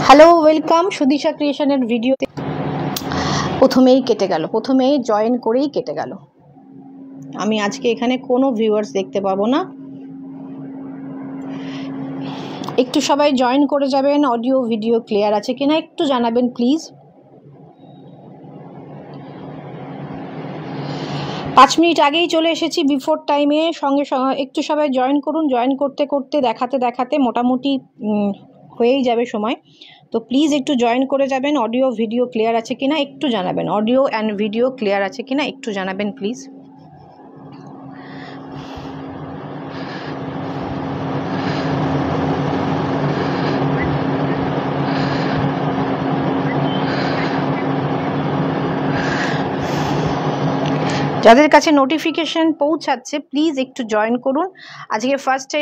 Hello, welcome সুদিশা ক্রিয়েশনের ভিডিওতে। প্রথমেই কেটে গেল, প্রথমেই জয়েন করেই কেটে গেল। আমি আজকে এখানে কোনো ভিউয়ার্স দেখতে পাবো না। একটু সবাই জয়েন করে যাবেন। অডিও ভিডিও ক্লিয়ার আছে কিনা একটু জানাবেন প্লিজ। 5 মিনিট আগেই চলে এসেছি বিফোর টাইমে। সঙ্গে একটু সবাই জয়েন করুন। জয়েন করতে করতে দেখাতে মোটামুটি হয়েই যাবে সময়। তো প্লিজ একটু জয়েন করে যাবেন। অডিও ভিডিও ক্লিয়ার আছে কিনা একটু জানাবেন। অডিও অ্যান্ড ভিডিও ক্লিয়ার আছে কিনা একটু জানাবেন প্লিজ। যাদের কাছে নোটিফিকেশন পৌঁছাচ্ছে প্লিজ একটু জয়েন করুন। আজকে ফার্স্টে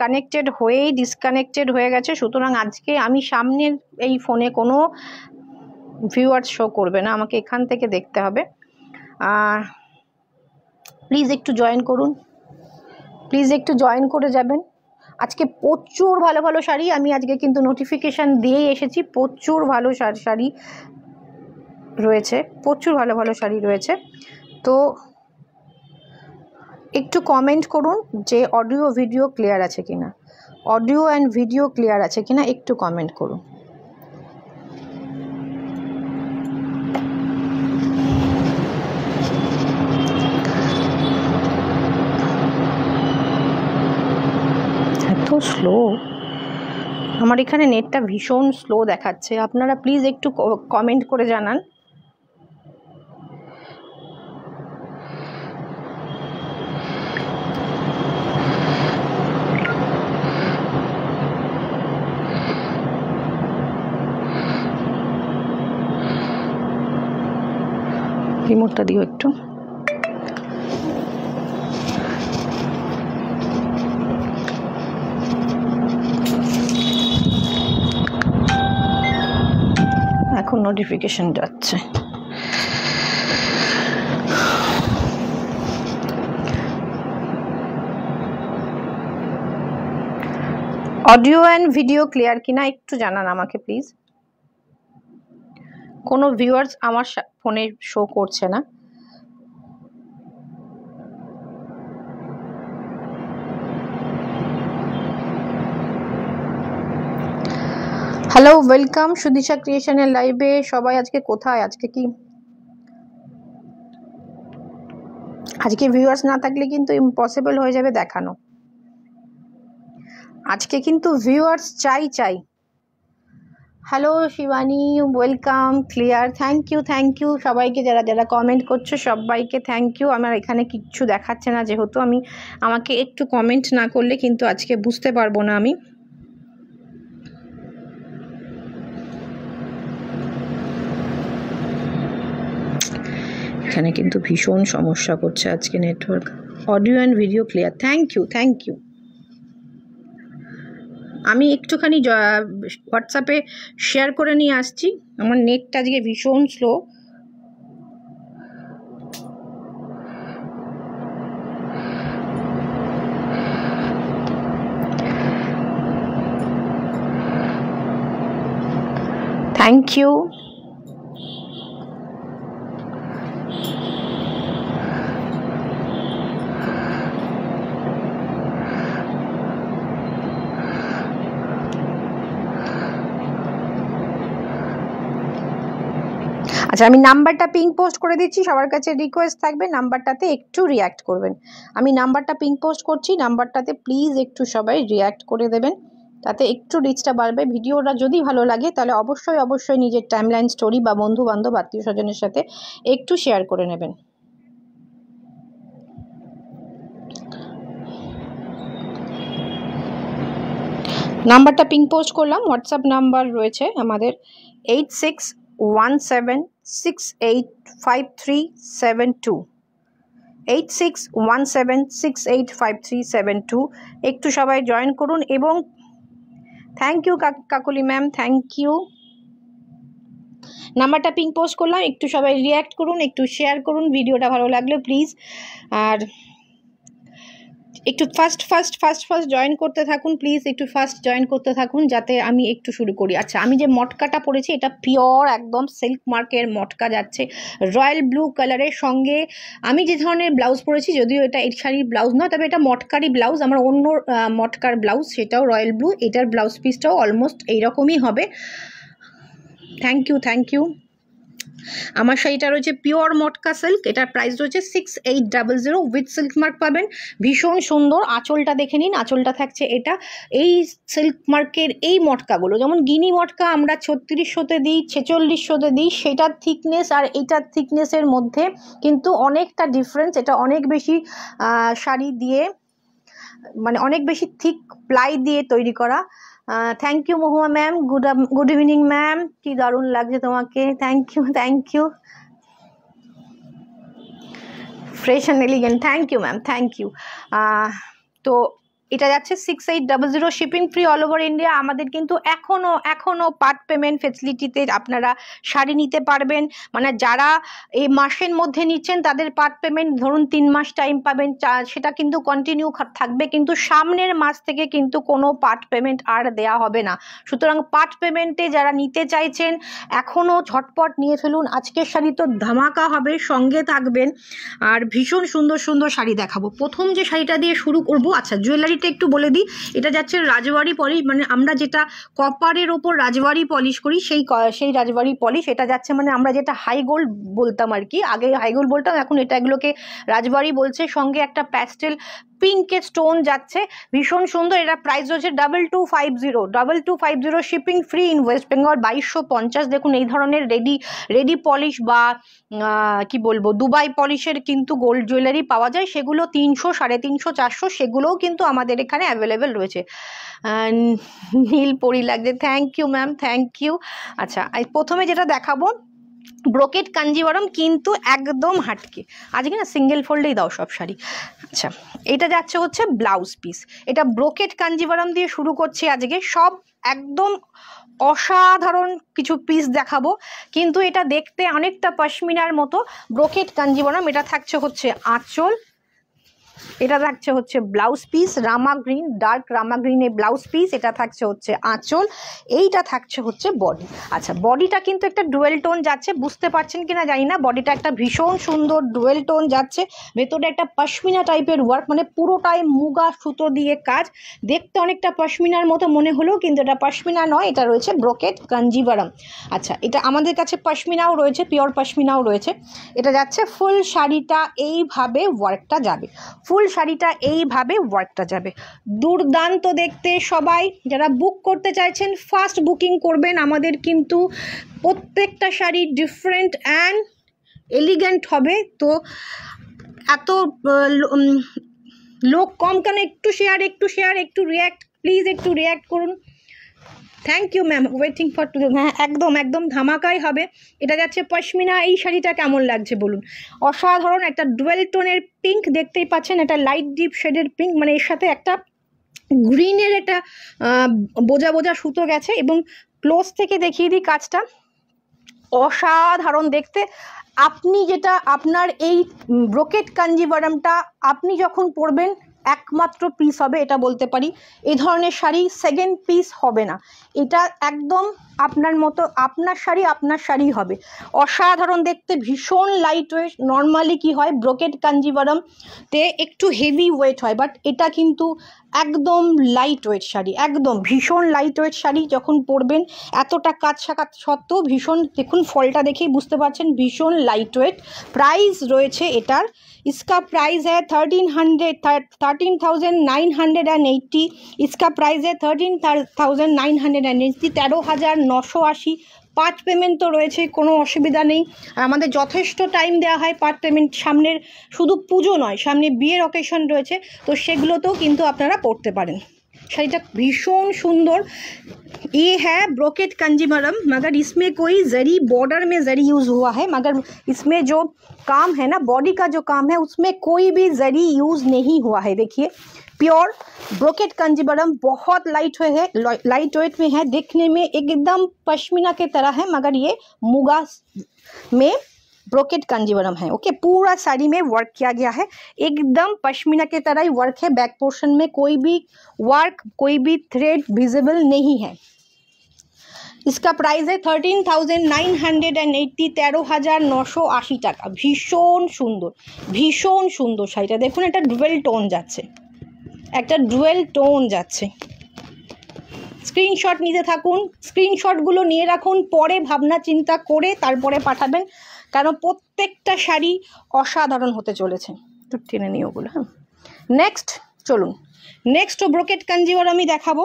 কানেক্টেড হয়েই ডিসকানেক্টেড হয়ে গেছে, সুতরাং আজকে আমি সামনের এই ফোনে কোনো ভিউয়ার্স শো করবে না, আমাকে এখান থেকে দেখতে হবে। প্লিজ একটু জয়েন করুন, প্লিজ একটু জয়েন করে যাবেন। আজকে প্রচুর ভালো ভালো শাড়ি, আমি আজকে কিন্তু নোটিফিকেশান দিয়েই এসেছি। প্রচুর ভালো শাড়ি রয়েছে, প্রচুর ভালো ভালো শাড়ি রয়েছে। তো একটু কমেন্ট করুন যে অডিও ভিডিও ক্লিয়ার আছে কিনা, অডিও অ্যান্ড ভিডিও ক্লিয়ার আছে কিনা একটু কমেন্ট করুন। এত স্লো, আমার এখানে নেটটা ভীষণ স্লো দেখাচ্ছে। আপনারা প্লিজ একটু কমেন্ট করে জানান। রিমোটটা দিও একটু। এখন নোটিফিকেশন যাচ্ছে। অডিও অ্যান্ড ভিডিও ক্লিয়ার কিনা একটু জানান আমাকে প্লিজ। কোনো ভিউয়ার্স আমার ফোনে শো করছে না। হ্যালো, ওয়েলকাম সুদিশা ক্রিয়েশনের লাইভে। সবাই আজকে কোথায়? আজকে ভিউয়ার্স না থাকলে কিন্তু ইম্পসিবল হয়ে যাবে দেখানো। আজকে কিন্তু ভিউয়ার্স চাই। Hello Shivani, welcome, clear, thank you সবাইকে যারা কমেন্ট করছো সবাইকে থ্যাংক ইউ। আমার এখানে কিচ্ছু দেখাচ্ছে না, যেহেতু আমাকে একটু কমেন্ট না করলে কিন্তু আজকে বুঝতে পারবো না আমি। এখানে কিন্তু ভীষণ সমস্যা করছে আজকে network. Audio and video clear, thank you. আমি একটুখানি হোয়াটসঅ্যাপে শেয়ার করে নিয়ে আসছি। আমার নেটটা আজকে ভীষণ স্লো। Thank you. আচ্ছা, আমি নাম্বারটা পিঙ্ক পোস্ট করে দিচ্ছি। সবার কাছে রিকোয়েস্ট থাকবে নাম্বারটাতে একটু রিঅ্যাক্ট করবেন। আমি নাম্বারটা পিঙ্ক পোস্ট করছি, নাম্বারটাতে প্লিজ একটু সবাই রিঅ্যাক্ট করে দেবেন, তাতে একটু রিচটা বাড়বে। ভিডিওটা যদি ভালো লাগে তাহলে অবশ্যই নিজের টাইমলাইন স্টোরি বা বন্ধু বান্ধব আত্মীয় স্বজনের সাথে একটু শেয়ার করে নেবেন। নাম্বারটা পিঙ্ক পোস্ট করলাম। হোয়াটসঅ্যাপ নাম্বার রয়েছে আমাদের 8617685372, 8617685372। একটু সবাই জয়েন করুন এবং thank you Kakuli ma'am, thank you. নাম্বারটা পিঙ্ক পোস্ট করলাম, একটু সবাই রিঅ্যাক্ট করুন, একটু শেয়ার করুন ভিডিওটা ভালো লাগলে প্লিজ। আর একটু ফার্স্ট জয়েন করতে থাকুন প্লিজ, একটু ফার্স্ট জয়েন করতে থাকুন যাতে আমি একটু শুরু করি। আচ্ছা, আমি যে মটকাটা পরেছি এটা পিওর একদম সিল্ক মার্কের মটকা যাচ্ছে রয়্যাল ব্লু কালারের সঙ্গে। আমি যে ধরনের ব্লাউজ পরেছি, যদিও এটা এই শাড়ির ব্লাউজ নয়, তবে এটা মটকারই ব্লাউজ, আমার অন্য মটকার ব্লাউজ, সেটাও রয়্যাল ব্লু। এটার ব্লাউজ পিসটাও অলমোস্ট এইরকমই হবে। Thank you. আমার শাড়িটা রয়েছে পিওর মটকা সিল্ক, এটার প্রাইস রয়েছে 6800 উইথ সিল্ক মার্ক পাবেন। ভীষণ সুন্দর। আঁচলটা দেখে নিন, আঁচলটা থাকছে এটা। এই সিল্ক মার্কের এই মটকাগুলো, যেমন গিনি মটকা আমরা 3600-তে দিই, 4600-তে দিই, সেটার থিকনেস আর এইটার থিকনেসের মধ্যে কিন্তু অনেকটা ডিফারেন্স। এটা অনেক বেশি শাড়ি দিয়ে, মানে অনেক বেশি থিক প্লাই দিয়ে তৈরি করা। Thank you Mahua ma'am, good evening ma'am, কি দারুণ লাগছে তোমাকে, thank you. Fresh and elegant, thank you ma'am, thank you. তো এটা যাচ্ছে 6800, shipping free all over India. আমাদের কিন্তু এখনও পার্ট পেমেন্ট ফেসিলিটিতে আপনারা শাড়ি নিতে পারবেন। মানে যারা এই মাসের মধ্যে নিচ্ছেন তাদের পার্ট পেমেন্ট, ধরুন 3 মাস টাইম পাবেন, সেটা কিন্তু কন্টিনিউ থাকবে, কিন্তু সামনের মাস থেকে কিন্তু কোনো পার্ট পেমেন্ট আর দেয়া হবে না। সুতরাং পার্ট পেমেন্টে যারা নিতে চাইছেন এখনও ঝটপট নিয়ে ফেলুন। আজকের শাড়ি তো ধামাকা হবে, সঙ্গে থাকবেন। আর ভীষণ সুন্দর শাড়ি দেখাবো। প্রথম যে শাড়িটা দিয়ে শুরু করব, আচ্ছা জুয়েলারিটা একটু বলে দিই। এটা যাচ্ছে রাজবাড়ি পলিশ, মানে আমরা যেটা কপারের ওপর রাজবাড়ি পলিশ করি সেই রাজবাড়ি পলিশ। এটা যাচ্ছে, মানে আমরা যেটা হাই গোল্ড বলতাম আর কি, আগে হাই গোল্ড বলতাম, এখন এগুলোকে রাজবাড়ি বলছে। সঙ্গে একটা প্যাস্টেল পিঙ্কের স্টোন যাচ্ছে, ভীষণ সুন্দর। এটা প্রাইস রয়েছে 2250 shipping free in West Bengal 2250। দেখুন এই ধরনের রেডি পলিশ বা কি বলবো দুবাই পলিশের কিন্তু গোল্ড জুয়েলারি পাওয়া যায়, সেগুলো 300, 350, 400, সেগুলোও কিন্তু আমাদের এখানে অ্যাভেলেবেল রয়েছে। নীল পরি লাগছে, thank you ma'am, thank you. আচ্ছা, প্রথমে যেটা দেখাবো ব্রোকেট কাঞ্জিভারম, কিন্তু একদম হাটকে, আজকে না সিঙ্গেল ফোল্ডেই দাও সব শাড়ি। আচ্ছা, এটা যাচ্ছে হচ্ছে ব্লাউজ পিস। এটা ব্রোকেট কাঞ্জিভারম দিয়ে শুরু করছি আজকে। সব একদম অসাধারণ কিছু পিস দেখাবো, কিন্তু এটা দেখতে অনেকটা পশমিনার মতো। ব্রোকেট কাঞ্জিভারম। এটা থাকছে হচ্ছে আঁচল, এটা থাকছে হচ্ছে ব্লাউজ পিস, রামা গ্রিন, ডার্ক রামা গ্রিনের ব্লাউজ পিস। এটা থাকছে হচ্ছে আঁচল, এইটা থাকছে হচ্ছে বডি। আচ্ছা, বডিটা কিন্তু একটা ডুয়েল টোন যাচ্ছে, বুঝতে পারছেন কিনা জানি না। বডিটা একটা ভীষণ সুন্দর ডুয়েল টোন যাচ্ছে, ভেতরে একটা পশমিনা টাইপের ওয়ার্ক, মানে পুরোটাই মুগা সুতো দিয়ে কাজ। দেখতে অনেকটা পশমিনার মতো মনে হলেও কিন্তু এটা পশমিনা নয়, এটা রয়েছে ব্রোকেট কাঞ্জিভারম। আচ্ছা, এটা আমাদের কাছে পশমিনাও রয়েছে, পিওর পশমিনাও রয়েছে। এটা যাচ্ছে ফুল শাড়িটা এইভাবে ওয়ার্কটা যাবে, ফুল শাড়িটা এইভাবে ওয়ার্কটা যাবে, দুর্দান্ত দেখতে। সবাই যারা বুক করতে চাইছেন ফার্স্ট বুকিং করবেন। আমাদের কিন্তু প্রত্যেকটা শাড়ি ডিফারেন্ট অ্যান্ড এলিগেন্ট হবে। তো এত লোক কম কেন? একটু শেয়ার, একটু রিয়্যাক্ট প্লিজ, একটু রিয়্যাক্ট করুন। Thank you ma'am, waiting for today. হ্যাঁ, একদম ধামাকাই হবে। এটা যাচ্ছে পশমিনা। এই শাড়িটা কেমন লাগছে বলুন? অসাধারণ একটা ডুয়েল টোনের পিঙ্ক, দেখতেই পাচ্ছেন, এটা লাইট ডিপ শেডের পিঙ্ক, মানে এর সাথে একটা গ্রিনের একটা বোজা সুতো গেছে। এবং ক্লোজ থেকে দেখিয়ে দিই কাজটা, অসাধারণ দেখতে। আপনি যেটা আপনার এই ব্রোকেট কাঞ্জিভারমটা আপনি যখন পরবেন একমাত্র পিস হবে, এটা বলতে পারি। এই ধরনের শাড়ি সেকেন্ড পিস হবে না, এটা একদম আপনার মতো, আপনার শাড়ি হবে। অসাধারণ দেখতে, ভীষণ লাইট ওয়েট। নর্মালি কি হয়, ব্রোকেট কাঞ্জিভারমতে একটু হেভি ওয়েট হয়, বাট এটা কিন্তু একদম লাইট ওয়েট শাড়ি, একদম ভীষণ লাইট ওয়েট শাড়ি। যখন পরবেন এতটা কাজ সাকাত সত্ত্বেও ভীষণ, দেখুন ফলটা দেখেই বুঝতে পারছেন, ভীষণ লাইট ওয়েট। প্রাইস রয়েছে এটার, इसका प्राइस है 13,980। इसका प्राइस है 13,980, 13,980। পার্ট পেমেন্ট তো রয়েছে, কোনো অসুবিধা নেই। আর আমাদের যথেষ্ট টাইম দেওয়া হয় পার্ট পেমেন্ট। সামনের শুধু পুজো নয়, সামনে বিয়ের অকেশন রয়েছে, তো সেগুলোতেও কিন্তু আপনারা পড়তে পারেন। শাড়িটা ভীষণ সুন্দর। ये है ब्रोकेट कांजीवरम, मगर इसमें कोई जरी बॉर्डर में जरी यूज़ हुआ है, मगर इसमें जो काम है ना, बॉडी का जो काम है, उसमें कोई भी जरी यूज़ नहीं हुआ है। देखिए प्योर ब्रोकेट कांजीवरम, बहुत लाइट वेट में है, देखने में एकदम पश्मीना की तरह है, मगर ये मुगा में ब्रोकेट कांजीवरम है। ओके, पूरा साड़ी में वर्क किया गया है, एकदम पश्मीना के तरह ही वर्क है। बैक पोर्शन में कोई भी वर्क, कोई भी थ्रेड विजिबल नहीं है। इसका प्राइस है 13,980, 13,980 টাকা। ভীষণ সুন্দর, ভীষণ সুন্দর শাড়িটা দেখুন, একটা ডুয়েল টোন যাচ্ছে, একটা ডুয়েল টোন যাচ্ছে। স্ক্রিনশট নিতে থাকুন, স্ক্রিনশটগুলো নিয়ে রাখুন, পরে ভাবনা চিন্তা করে তারপরে পাঠাবেন, কারণ প্রত্যেকটা শাড়ি অসাধারণ হতে চলেছে। একটু টেনে নিই ওগুলো। হ্যাঁ, নেক্সট চলুন, নেক্সট ব্রোকেট কাঞ্জিওর আমি দেখাবো।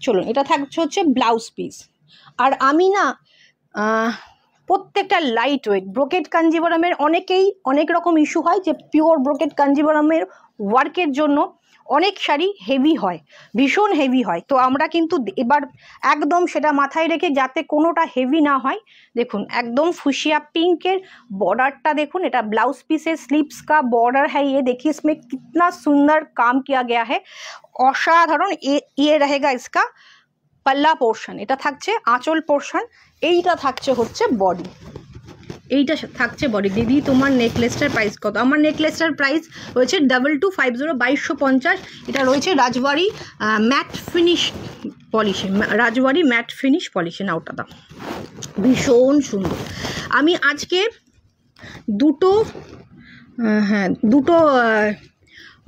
চলুন, এটা থাকছে হচ্ছে ব্লাউজ পিস। আর আমি না প্রত্যেকটা লাইট ওয়েট ব্রোকেট কাঞ্জিবরমের অনেকেই অনেক রকম ইস্যু হয় যে পিওর ব্রোকেট কাঞ্জিবরমের ওয়ার্কের জন্য অনেক শাড়ি হেভি হয়, ভীষণ হেভি হয়। তো আমরা কিন্তু এবার একদম সেটা মাথায় রেখে যাতে কোনোটা হেভি না হয়, দেখুন একদম ফুशिया पिंकेर बॉर्डरটা দেখুন, এটা ब्लाउज पीसेस स्लीव्स का बॉर्डर है। ये देखिए इसमें कितना सुंदर काम किया गया है, অসাধারণ। ये रहेगा इसका पल्ला पोर्शन, এটা থাকছে আঁচল পোর্শন, এইটা থাকছে হচ্ছে বডি, এইটা থাকছে বডি। দিদি তোমার নেকলেসটার প্রাইস কত? আমার নেকলেসটার প্রাইস রয়েছে 2250, 2250। এটা রয়েছে রাজবাড়ি ম্যাট ফিনিশ পলিশে, রাজবাড়ি ম্যাট ফিনিশ পলিশে। না ওটা দাম ভীষণ সুন্দর। আমি আজকে দুটো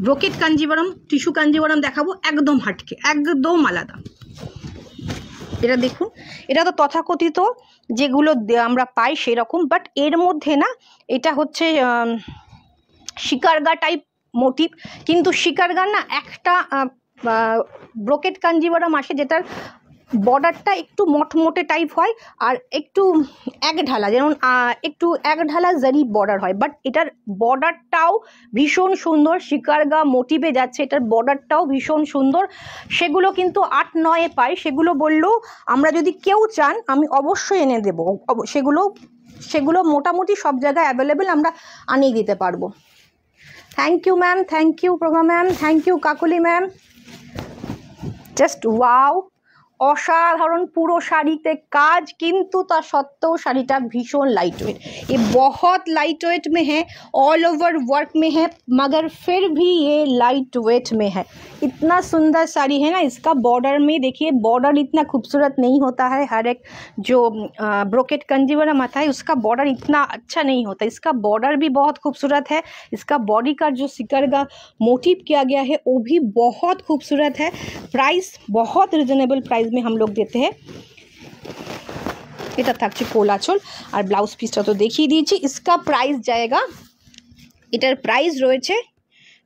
ব্রোকেট কাঞ্জিবরম টিস্যু কাঞ্জিবরম দেখাবো, একদম হাটকে, একদম আলাদা। এটা দেখুন, এটা তো তথাকথিত যেগুলো আমরা পাই সেরকম, বাট এর মধ্যে না এটা হচ্ছে শিকারগা টাইপ মোটিভ, কিন্তু শিকারগা না, একটা ব্রোকেট কাঞ্জিবরম আসে যেটার বর্ডারটা একটু মটমোটে টাইপ হয় আর একটু এক ঢালা, যেমন একটু এক ঢালা জারি বর্ডার হয়, বাট এটার বর্ডারটাও ভীষণ সুন্দর, শিকারগা মোটিভে যাচ্ছে, এটার বর্ডারটাও ভীষণ সুন্দর। সেগুলো কিন্তু 8-9 পাই, সেগুলো বললেও আমরা যদি কেউ চান আমি অবশ্যই এনে দেবো, সেগুলো মোটামুটি সব জায়গায় অ্যাভেলেবেল, আমরা আনিয়ে দিতে পারবো। Thank you ma'am, thank you Prabha ma'am, thank you Kakuli ma'am. Just wow, অসাধারণ পুরো শাড়িতে কাজ, কিন্তু তা সত্ত্বেও শাড়িটা ভীষণ लाइट वेट, ये बहुत लाइट वेट में है, ऑल ओवर वर्क में है, मगर फिर भी ये लाइट वेट में है। इतना सुंदर साड़ी है ना। इसका बॉर्डर में देखिए, बॉर्डर इतना खूबसूरत नहीं होता है, हर एक जो ब्रोकेट कंजीवरम आता है उसका बॉर्डर इतना अच्छा नहीं होता, इसका बॉर्डर भी बहुत खूबसूरत है। इसका बॉडी का जो सिकरगा मोटिव किया गया है वो भी बहुत खूबसूरत है। प्राइस बहुत रिजनेबल प्राइस में हम लोग देते हैं। এটা থাকছে কোলাচল, আর ব্লাউজ পিসটা তো দেখিয়ে দিয়েছি। इसका प्राइस जाएगा, এটার প্রাইস রয়েছে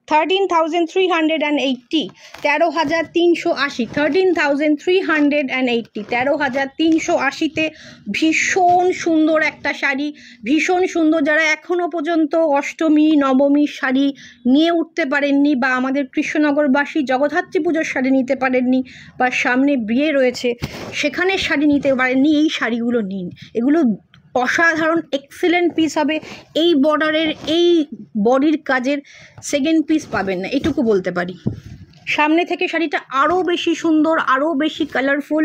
13,380, 13,380, 13,380, 13,380-তে ভীষণ সুন্দর একটা শাড়ি, ভীষণ সুন্দর। যারা এখনও পর্যন্ত অষ্টমী নবমীর শাড়ি নিয়ে উঠতে পারেননি, বা আমাদের কৃষ্ণনগরবাসী জগদ্ধাত্রী পুজোর শাড়ি নিতে পারেননি, বা সামনে বিয়ে রয়েছে সেখানে শাড়ি নিতে পারেননি, এই শাড়িগুলো নিন। এগুলো অসাধারণ এক্সেলেন্ট পিস হবে। এই বর্ডারের, এই বডির কাজের সেকেন্ড পিস পাবেন না, এটুকু বলতে পারি। সামনে থেকে শাড়িটা আরও বেশি সুন্দর, আরও বেশি কালারফুল,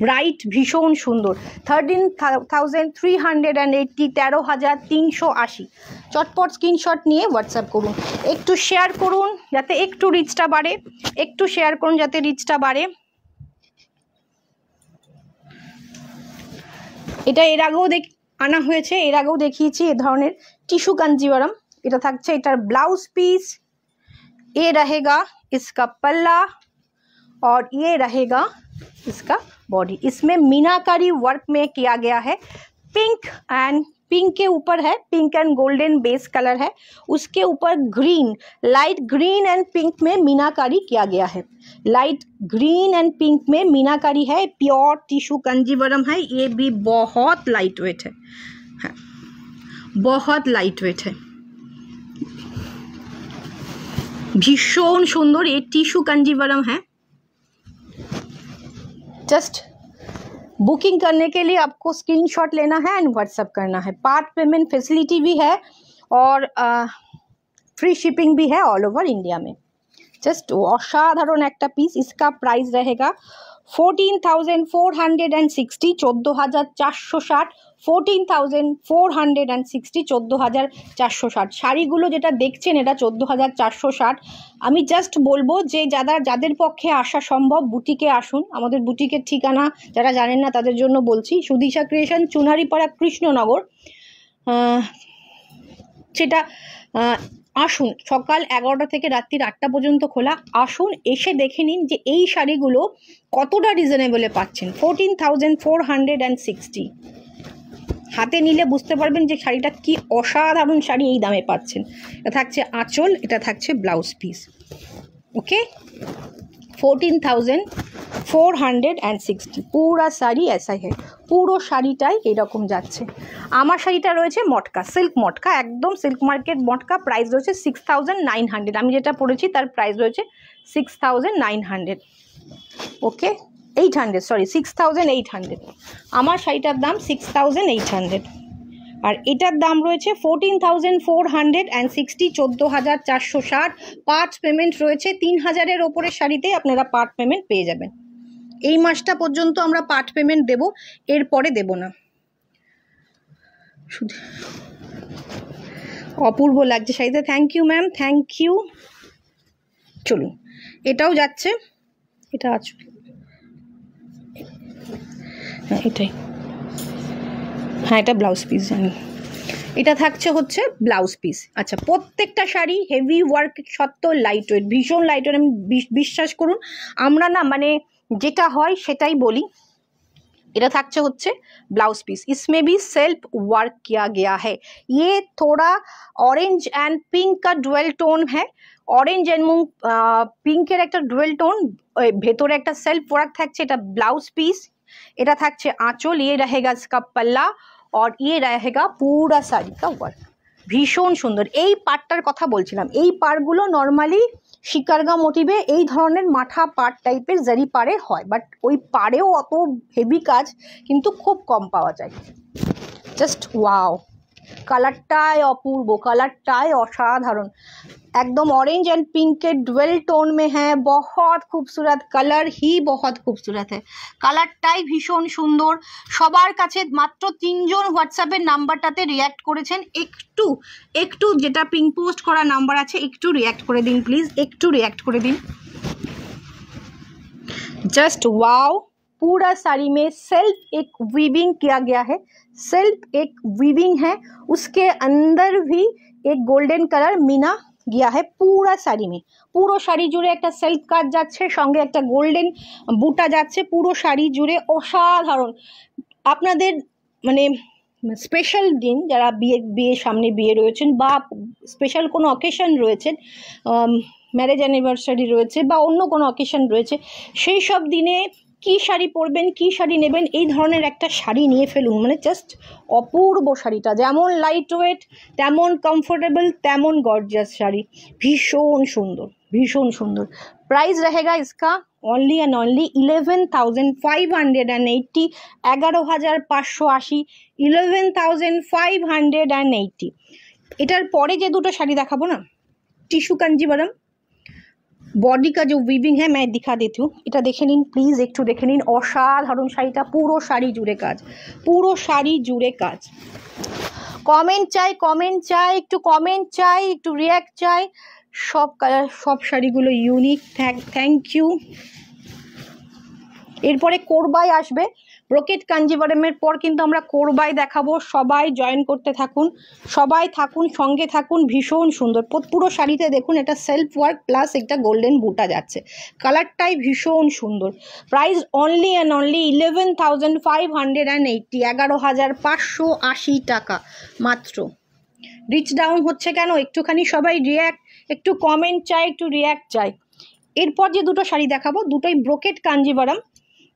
ব্রাইট, ভীষণ সুন্দর। 13,380, 13,380। চটপট স্ক্রিনশট নিয়ে হোয়াটসঅ্যাপ করুন, একটু শেয়ার করুন যাতে একটু রিচটা বাড়ে, একটু শেয়ার করুন যাতে রিচটা বাড়ে। এটা এর আগেও আনা হয়েছে, এর আগেও দেখিয়েছি এ ধরনের টিস্যু কাঞ্জিवरम। এটা থাকছে এটার ব্লাউজ পিস, ये रहेगा इसका पल्ला और ये रहेगा इसका बॉडी। इसमें मीनाकारी वर्क में किया गया है, पिंक एंड पिंक के ऊपर है, pink and golden base colour है, उसके ऊपर green, light green and pink में मीनाकारी किया गया है। लाइट ग्रीन एंड पिंक में मीनाकारी है, प्योर टिश्यू कांजीवरम है। ये भी बहुत लाइट वेट है, बहुत लाइट वेट है, भीषण सुंदर। ये टिश्यू कांजीवरम है। जस्ट बुकिंग करने के लिए आपको स्क्रीनशॉट लेना है एंड व्हाट्सअप करना है। पार्ट पेमेंट फैसिलिटी भी है और फ्री शिपिंग भी है ऑल ओवर इंडिया में। जस्ट असाधारण একটা পিস। इसका प्राइस रहेगा 14,460, 14,460, 14,460, 14,460 শাড়িগুলো যেটা দেখছেন এটা 14,460। আমি জাস্ট বলবো যে যাদের পক্ষে আসা সম্ভব বুটিকে আসুন। আমাদের বুটিকের ঠিকানা যারা জানেন না তাদের জন্য বলছি, সুদিশা ক্রিয়েশন, চুনারিপাড়া, কৃষ্ণনগর। সেটা আসুন, সকাল 11টা থেকে রাত্রি 8টা পর্যন্ত খোলা। আসুন, এসে দেখে নিন যে এই শাড়িগুলো কতটা রিজনেবলে পাচ্ছেন। 14,460 হাতে নিলে বুঝতে পারবেন যে শাড়িটা কি অসাধারণ শাড়ি, এই দামে পাচ্ছেন। এটা থাকছে আঁচল, এটা থাকছে ব্লাউজ পিস। ওকে, 14,460 পুরা শাড়ি ऐसा है, পুরো শাড়িটাই এরকম যাচ্ছে। আমার শাড়িটা রয়েছে মটকা, সিল্ক মটকা, একদম সিল্ক মার্কেট মটকা। প্রাইস রয়েছে 6,900। আমি যেটা পড়েছি তার প্রাইস রয়েছে 6,900। ওকে, 800, সরি 6,800। আমার শাড়িটার দাম 6,800, আর এটার দাম রয়েছে 14,460, 14,460। পার্ট পেমেন্ট রয়েছে 3,000-এর ওপরের শাড়িতে আপনারা পার্ট পেমেন্ট পেয়ে যাবেন। এই মাসটা পর্যন্ত আমরা পার্ট পেমেন্ট দেব, এরপরে দেব না। অপূর্ব লাগছে শাড়িতে, thank you ma'am, thank you. চলুন, এটাও যাচ্ছে, এটা আছে, হ্যাঁ এটাই, হ্যাঁ এটা ব্লাউজ পিস জানি। এটা থাকছে হচ্ছে ব্লাউজ পিস। আচ্ছা, প্রত্যেকটা শাড়ি হেভি ওয়ার্ক সত্ত্বেও লাইট ওয়েট, ভীষণ লাইট ওয়েট। আমি বিশ্বাস করুন, আমরা না মানে যেটা হয় সেটাই বলি। এটা থাকছে হচ্ছে ब्लाउज पीस, इसमें भी सेल्फ वर्क किया गया है। ये थोड़ा ऑरेंज एंड पिंक का डुअल टोन है। ऑरेंज एंड पिंकेर একটা ডুয়েল টোন, ভেতরে একটা সেলফ ওয়ার্ক থাকছে। এটা ব্লাউজ পিস, এটা থাকছে আঁচল, ये रहेगा इसका पल्ला और ये रहेगा पूरा साड़ी का वर्क। ভীষণ সুন্দর। এই পাটটার কথা বলছিলাম, এই পাড়গুলো নর্মালি শিকারগা মোটিভে এই ধরনের মাঠা পাট টাইপের জারি পাড়ে হয়, বাট ওই পাড়েও অত হেভি কাজ কিন্তু খুব কম পাওয়া যায়। জাস্ট ওয়াও, কালারটাই অপূর্ব, কালারটাই অসাধারণ, एकदम ऑरेंज एंड पिंक के डुअल टोन में है। बहुत खूबसूरत कलर ही, बहुत खूबसूरत है। কালারটাই ভীষণ সুন্দর। সবার কাছে মাত্র 3 জন হোয়াটসঅ্যাপের নাম্বারটাতে রিঅ্যাক্ট করেছেন। একটু যেটা পিং পোস্ট করা নাম্বার আছে একটু রিঅ্যাক্ট করে দিন প্লিজ, একটু রিঅ্যাক্ট করে দিন। जस्ट वाओ, पूरा साड़ी में सेल्फ एक वीविंग किया गया है, सेल्फ एक वीविंग है, उसके अंदर भी एक गोल्डन कलर मीना गया है पूरा শাড়ি में। পুরো শাড়ি জুড়ে একটা সেলফ কাজ যাচ্ছে, সঙ্গে একটা গোল্ডেন বুটা যাচ্ছে পুরো শাড়ি জুড়ে। অসাধারণ। আপনাদের মানে স্পেশাল দিন, যারা বিয়ে সামনে বিয়ে রয়েছেন বা স্পেশাল কোনো অকেশন রয়েছেন, ম্যারেজ অ্যানিভার্সারি রয়েছে বা অন্য কোনো অকেশন রয়েছে, সেই সব দিনে কী শাড়ি পরবেন, কী শাড়ি নেবেন, এই ধরনের একটা শাড়ি নিয়ে ফেলুন। মানে জাস্ট অপূর্ব শাড়িটা, যেমন লাইট ওয়েট তেমন কমফোর্টেবল তেমন গর্জিয়াস শাড়ি, ভীষণ সুন্দর, ভীষণ সুন্দর। প্রাইস रहेगा इसका ओनली एंड ओनली 11,580, 11,580, 11,580। এটার পরে যে দুটো শাড়ি দেখাবো না, টিস্যু কাঞ্জিভারম, बॉडी का जो वीविंग है मैं दिखा देती हूँ। এটা দেখে নিন প্লিজ, একটু দেখে নিন। অসাধারণ শাড়িটা, পুরো শাড়ি জুড়ে কাজ, পুরো শাড়ি জুড়ে কাজ। কমেন্ট চাই, কমেন্ট চাই, একটু কমেন্ট চাই, একটু রিঅ্যাক্ট চাই। সব কালার, সব শাড়িগুলো ইউনিক। Thank you. এরপরে কোরবাই আসবে, ব্রোকেট কাঞ্জিভারমের পর কিন্তু আমরা কোরবাই দেখাবো। সবাই জয়েন করতে থাকুন, সবাই থাকুন, সঙ্গে থাকুন। ভীষণ সুন্দর পুরো শাড়িতে দেখুন, এটা সেলফ ওয়ার্ক প্লাস একটা গোল্ডেন বুটা যাচ্ছে, কালারটাই ভীষণ সুন্দর। প্রাইস অনলি অ্যান্ড অনলি 11,580, 11,580 টাকা মাত্র। রিচ ডাউন হচ্ছে কেন? একটুখানি সবাই রিঅ্যাক্ট, একটু কমেন্ট চাই, একটু রিঅ্যাক্ট চাই। এরপর যে দুটো শাড়ি দেখাবো দুটোই ব্রোকেট কাঞ্জিভারম,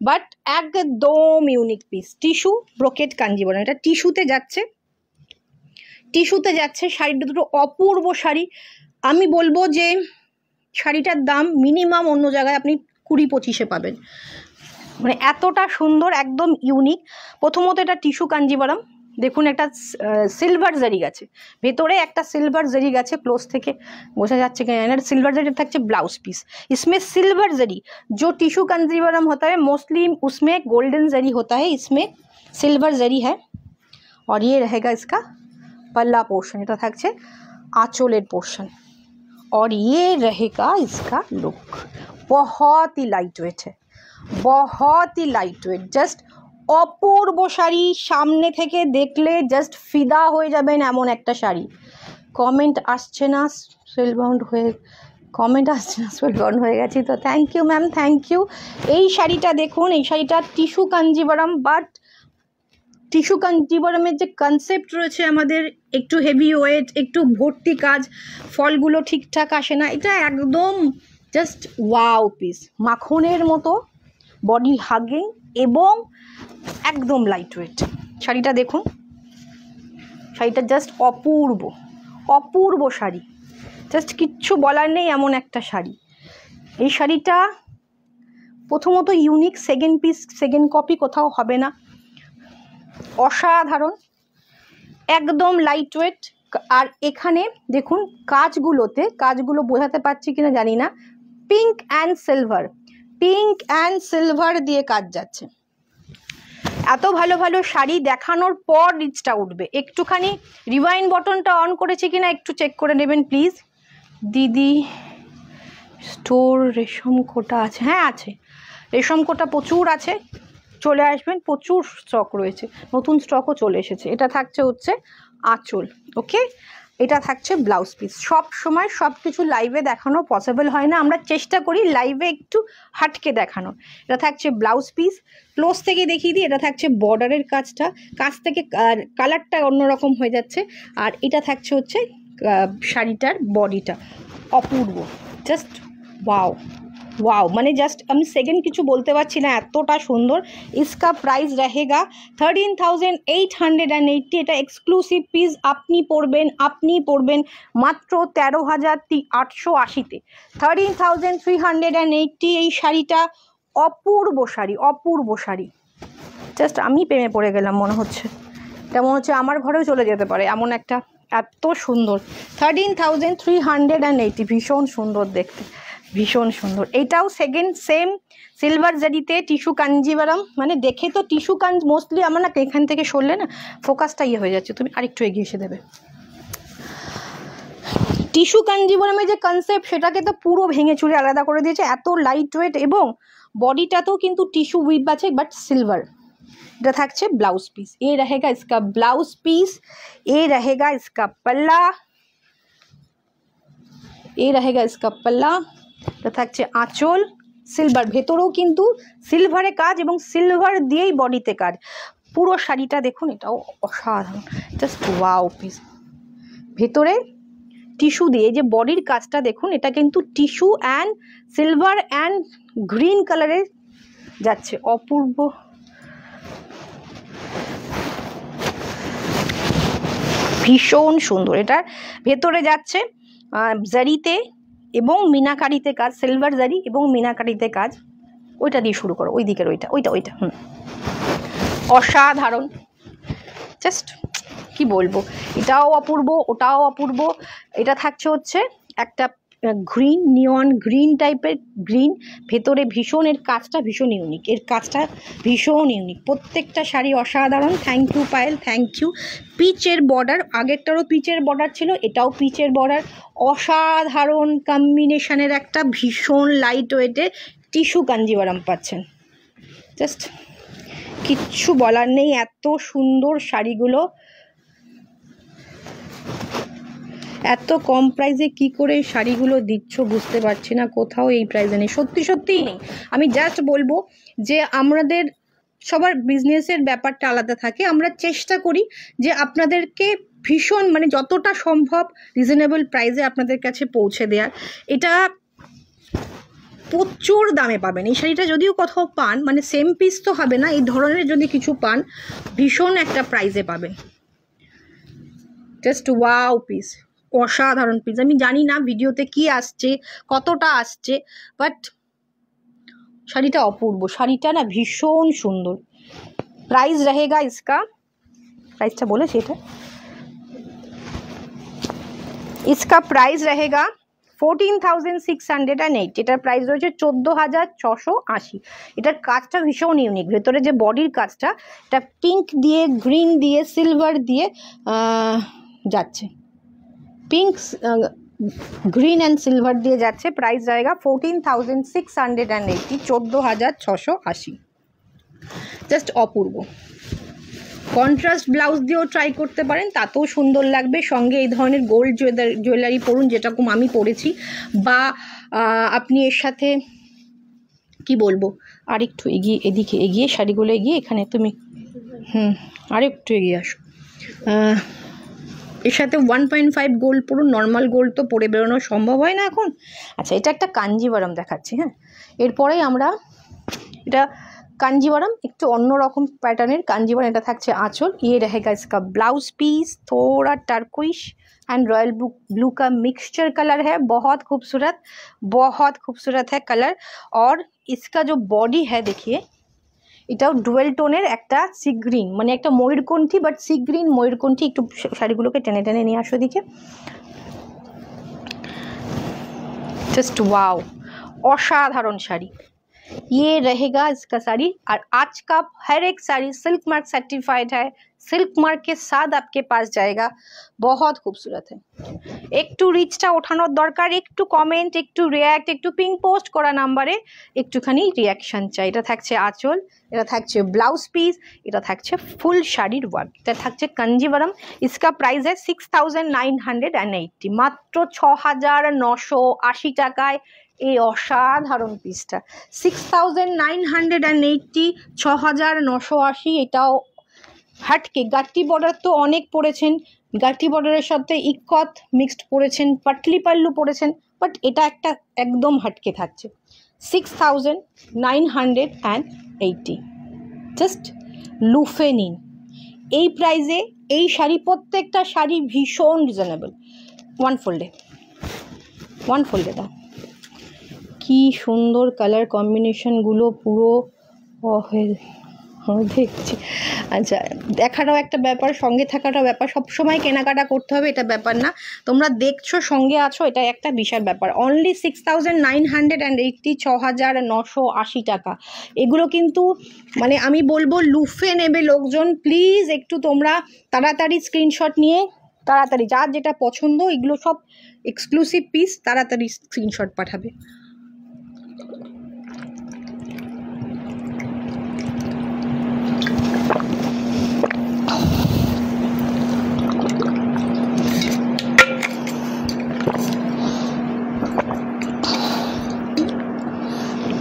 বাট একদম unique piece. Tissue brocade Kanjivaram, এটা টিস্যুতে যাচ্ছে, টিস্যুতে যাচ্ছে। শাড়িটা দুটো অপূর্ব শাড়ি। আমি বলবো যে শাড়িটার দাম মিনিমাম অন্য জায়গায় আপনি 20-25-এ পাবেন, মানে এতটা সুন্দর, একদম ইউনিক। প্রথমত এটা টিস্যু কাঞ্জিভারম, দেখুন একটা সিলভার জারি গেছে, ভেতরে একটা সিলভার জারি গেছে, ক্লোজ থেকে বোঝা যাচ্ছে কিনা। सिल्वर जरी থাকছে ब्लाउज पीस, इसमें सिल्वर जरी जो टिश्यू कांजीवरम होता है मोस्टली उसमें गोल्डन जरी होता है, इसमें सिल्वर जरी है। और ये रहेगा इसका पल्ला पोर्शन, এটা থাকছে आंचलेर पोर्शन। और ये रहेगा इसका लुक। बहुत ही लाइट वेट है, बहुत ही लाइट वेट, জাস্ট অপূর্ব শাড়ি। সামনে থেকে দেখলে জাস্ট ফিদা হয়ে যাবেন এমন একটা শাড়ি। কমেন্ট আসছে না, স্পেলবাউন্ড হয়ে কমেন্ট আসছে না, স্পেলবাউন্ড হয়ে গেছি তো। Thank you ma'am, thank you. এই শাড়িটা দেখুন, এই শাড়িটা টিস্যু কাঞ্জিভারাম, বাট টিস্যু কাঞ্জিভারামের যে কনসেপ্ট রয়েছে আমাদের, একটু হেভি ওয়েট, একটু ভর্তি কাজ, ফলগুলো ঠিকঠাক আসে না, এটা একদম জাস্ট ওয়াও পিস। মাখনের মতো বডি হাগিং এবং একদম লাইট ওয়েট। শাড়িটা দেখুন, শাড়িটা জাস্ট অপূর্ব, অপূর্ব শাড়ি, জাস্ট কিচ্ছু বলার নেই এমন একটা শাড়ি। এই শাড়িটা প্রথমত unique, second piece, second copy কোথাও হবে না, অসাধারণ, একদম লাইট ওয়েট। আর এখানে দেখুন কাজগুলো বোঝাতে পারছি কিনা জানি না, পিঙ্ক অ্যান্ড সিলভার দিয়ে কাজ যাচ্ছে। এত ভালো ভালো শাড়ি দেখানোর পর রিচটা উঠবে। একটুখানি রিওয়াইন্ড বটনটা অন করেছি কিনা একটু চেক করে নেবেন প্লিজ। দিদি স্টোর রেশম কোটা আছে? হ্যাঁ আছে, রেশম কোটা প্রচুর আছে, চলে আসবেন, প্রচুর স্টক রয়েছে, নতুন স্টকও চলে এসেছে। এটা থাকছে হচ্ছে আঁচল, ওকে, এটা থাকছে ব্লাউজ পিস। সব সময় সব কিছু লাইভে দেখানো পসিবল হয় না, আমরা চেষ্টা করি লাইভে একটু হাটকে দেখানো। এটা থাকছে ব্লাউজ পিস, ক্লোজ থেকে দেখিয়ে দিই। এটা থাকছে বর্ডারের কাজটা, কাছ থেকে কালারটা অন্যরকম হয়ে যাচ্ছে। আর এটা থাকছে হচ্ছে শাড়িটার বডিটা, অপূর্ব, জাস্ট ওয়াও ওয়াও, মানে জাস্ট আমি সেকেন্ড কিছু বলতে পারছি না, এতটা সুন্দর। इसका প্রাইস रहेगा 13,880। এটা এক্সক্লুসিভ পিস, আপনি পড়বেন মাত্র 13,880-তে, 13,380। এই শাড়িটা অপূর্ব শাড়ি, জাস্ট আমি প্রেমে পড়ে গেলাম মনে হচ্ছে, এটা মনে হচ্ছে আমার ঘরেও চলে যেতে পারে এমন একটা, এত সুন্দর। 13,380, ভীষণ সুন্দর দেখতে, ভীষণ সুন্দর। এটাও সেকেন্ড সেম সিলভার জারিতে টিস্যু কাঞ্জিভারাম, মানে দেখে তো টিস্যু কাঞ্জ মোস্টলি আমার না, এখান থেকে সরলে না ফোকাসটা হয়ে যাচ্ছে, তুমি আরেকটু এগিয়ে এসে দেবে। টিস্যু কাঞ্জিভারামের যে কনসেপ্ট সেটাকে তো পুরো ভেঙে চুরে আলাদা করে দিয়েছে, এত লাইট ওয়েট, এবং বডিটাতেও কিন্তু টিস্যু উইভ আছে বাট সিলভার। এটা থাকছে ব্লাউজ পিস, এ रहेगा इसका ব্লাউজ পিস, এ रहेगा इसका पल्ला, এ रहेगा इसका पल्ला। এটা থাকছে আঁচল, সিলভার, ভেতরেও কিন্তু সিলভারে কাজ এবং সিলভার দিয়েই বডিতে কাজ। পুরো শাড়িটা দেখুন, এটাও অসাধারণ, জাস্ট ওয়াও পিস। ভেতরে টিস্যু দিয়ে যে বডির কাজটা দেখুন, এটা কিন্তু tissue and silver and green কালারে যাচ্ছে, অপূর্ব, ভীষণ সুন্দর। এটার ভেতরে যাচ্ছে জারিতে এবং মিনাকারিতে কাজ, সিলভার জারি এবং মিনাকারিতে কাজ। ওইটা দিয়ে শুরু করো, ওই দিকের ওইটা অসাধারণ, জাস্ট কি বলবো, এটাও অপূর্ব, ওটাও অপূর্ব। এটা থাকছে হচ্ছে একটা গ্রিন, নিয়ন গ্রিন টাইপের গ্রিন, ভেতরে ভীষণ, এর কাজটা ভীষণ ইউনিক, প্রত্যেকটা শাড়ি অসাধারণ। Thank you Payel, thank you. পিচের বর্ডার, আগেরটারও পিচের বর্ডার ছিল, এটাও পিচের বর্ডার, অসাধারণ কম্বিনেশনের একটা ভীষণ লাইট ওয়েটে টিস্যু কাঞ্জিভারাম পাচ্ছেন, জাস্ট কিচ্ছু বলার নেই, এত সুন্দর শাড়িগুলো। এত কম প্রাইসে কি করে এই শাড়িগুলো দিচ্ছ বুঝতে পারছি না, কোথাও এই প্রাইসে নেই, সত্যিই নেই। আমি জাস্ট বলবো যে আমাদের সবার বিজনেসের ব্যাপারটা আলাদা থাকে, আমরা চেষ্টা করি যে আপনাদেরকে ভীষণ, মানে যতটা সম্ভব রিজনেবল প্রাইসে আপনাদের কাছে পৌঁছে দেওয়ার। এটা প্রচুর দামে পাবেন এই শাড়িটা, যদিও কোথাও পান, মানে সেম পিস তো হবে না, এই ধরনের যদি কিছু পান ভীষণ একটা প্রাইসে পাবেন, জাস্ট ওয়াও পিস, অসাধারণ পিস। আমি জানি না ভিডিওতে কি আসছে, কতটা আসছে, বাট শাড়িটা অপূর্ব, শাড়িটা না ভীষণ সুন্দর। প্রাইস रहेगा इसका, প্রাইসটা বলেছি, এটা इसका प्राइस रहेगा 14,680, এটার প্রাইস রয়েছে 14,680। এটার কাজটা ভীষণ ইউনিক, ভেতরে যে বডির কাজটা, এটা পিঙ্ক দিয়ে, গ্রিন দিয়ে, সিলভার দিয়ে যাচ্ছে, পিঙ্ক, গ্রিন অ্যান্ড সিলভার দিয়ে যাচ্ছে। প্রাইস জায়গা 14,680, 14,680। জাস্ট অপূর্ব। কন্ট্রাস্ট ব্লাউজ দিয়েও ট্রাই করতে পারেন, তাতেও সুন্দর লাগবে। সঙ্গে এই ধরনের গোল্ড জুয়েলারি পরুন, যেরকম আমি পরেছি, বা আপনি এর সাথে কি বলবো, আরেকটু এগিয়ে, এদিকে এগিয়ে, শাড়িগুলো এগিয়ে, এখানে তুমি আরেকটু এগিয়ে আসো। এর সাথে 1.5 গোল্ড পরুন, নর্মাল গোল্ড তো পরে বেরোনো সম্ভব হয় না এখন। আচ্ছা, এটা একটা কাঞ্জিভারম দেখাচ্ছি। হ্যাঁ, এরপরেই আমরা এটা कांजीवरम एक अन्य रकम पैटर्न कांजीवरम এটা থাকছে आंचल। ये रहेगा इसका ब्लाउज पीस, थोड़ा टर्कोइश एंड रॉयल ब्लू का मिक्सचर कलर है, बहुत खूबसूरत है कलर। और इसका जो बॉडी है देखिए, এটাও ডুয়েল টোনের একটা সি গ্রিন, মানে একটা ময়ূরকণ্ঠী, বাট সি গ্রিন ময়ূরকণ্ঠী। একটু শাড়িগুলোকে টেনে টেনে নিয়ে আসো দিকে। জাস্ট ওয়াও, অসাধারণ শাড়ি। ये रहेगा इसका साड़ी। और आज का हर एक साड़ी सिल्क मार्क सर्टिफाइड है, सिल्क मार्क के साथ आपके पास जाएगा। बहुत खूबसूरत है। একটু রিচটা ওঠানোর দরকার, একটু কমেন্ট, একটু রিয়্যাক্ট, একটু পিং পোস্ট করা নাম্বারে একটুখানি রিয়াকশন চাই। এটা থাকছে আঁচল, এটা থাকছে ব্লাউজ পিস, এটা থাকছে ফুল শাড়ির ওয়ার্ক, এটা থাকছে কাঞ্জিভারম। इसका प्राइस है 6,980, মাত্র 6,980 টাকায় এই অসাধারণ পিসটা। 6,980, 6,980। এটাও হাটকে গাটি বর্ডার তো অনেক পড়েছেন, গাটি বর্ডারের সাথে ইকত মিক্সড পড়েছেন, পাটলি পাল্লু পড়েছেন, বাট এটা একটা একদম হাটকে থাকছে। 6,980। জাস্ট লুফে নিন এই প্রাইসে এই শাড়ি। প্রত্যেকটা শাড়ি ভীষণ রিজনেবল। ওয়ান ফোল্ডে দাও, কি সুন্দর কালার কম্বিনেশনগুলো, পুরো দেখছি। আচ্ছা, দেখাটাও একটা ব্যাপার, সঙ্গে থাকাটাও ব্যাপার। সবসময় কেনাকাটা করতে হবে এটা ব্যাপার না, তোমরা দেখছো সঙ্গে আছো, এটা একটা বিশাল ব্যাপার। অনলি 6,980, 6,980 টাকা। এগুলো কিন্তু মানে আমি বলবো লুফে নেবে লোকজন। প্লিজ একটু তোমরা তাড়াতাড়ি স্ক্রিনশট নিয়ে, তাড়াতাড়ি যার যেটা পছন্দ, এগুলো সব এক্সক্লুসিভ পিস, তাড়াতাড়ি স্ক্রিনশট পাঠাবে।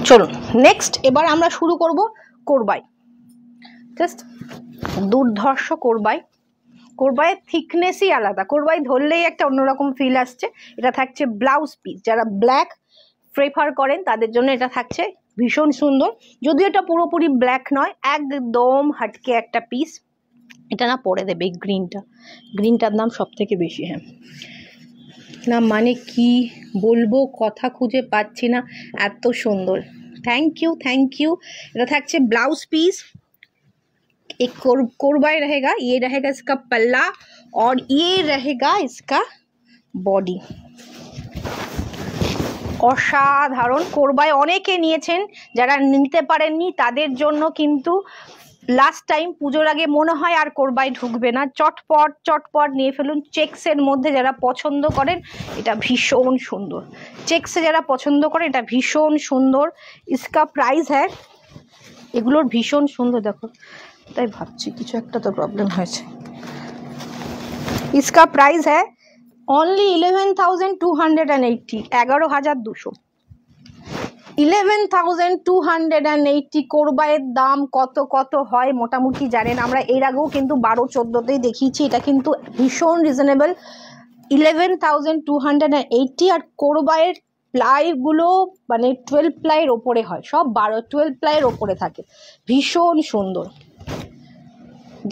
চলুন নেক্সট, এবার আমরা শুরু করব কোরবাই। জাস্ট দুর্ধর্ষ কোরবাই। কোরবাইয়ের থিকনেসই আলাদা, কোরবাই ধরলেই একটা অন্যরকম ফিল আসছে। এটা থাকছে ব্লাউজ পিস, যারা ব্ল্যাক প্রেফার করেন তাদের জন্য এটা থাকছে ভীষণ সুন্দর। যদিও এটা পুরোপুরি ব্ল্যাক নয়, একদম হাটকে একটা পিস। এটা না পরে দেবে গ্রিনটার দাম সব থেকে বেশি। হ্যাঁ না, মানে কি বলবো, কথা খুঁজে পাচ্ছি না, এত সুন্দর। Thank you. এটা থাকছে ব্লাউজ পিস, एक कोरबाई रहेगा, ये रहेगा इसका पल्ला, और ये रहेगा इसका बॉडी। অসাধারণ কোরবাই অনেকে নিয়েছেন, যারা নিতে পারেননি তাদের জন্য কিন্তু লাস্ট টাইম পুজোর আগে মনে হয় আর কোরবাই ঢুকবে না, চটপট নিয়ে ফেলুন। চেক্সের মধ্যে যারা পছন্দ করেন এটা ভীষণ সুন্দর, চেক্সে যারা পছন্দ করেন এটা ভীষণ সুন্দর। इसका प्राइस है, এগুলোর ভীষণ সুন্দর, দেখো তাই ভাবছি কিছু একটা তো প্রবলেম হয়েছে। इसका प्राइस है ओनली 11,280, 11,200। 11,280 কোরবাইয়ের দাম কত হয় মোটামুটি জানেন, আমরা এর আগেও কিন্তু 12-14তেই দেখিয়েছি। এটা কিন্তু ভীষণ রিজনেবল, 11,280। আর কোরবাইয়ের প্লাইগুলো মানে 12 প্লাইয়ের ওপরে হয়, সব 12-12 প্লাইয়ের ওপরে থাকে, ভীষণ সুন্দর।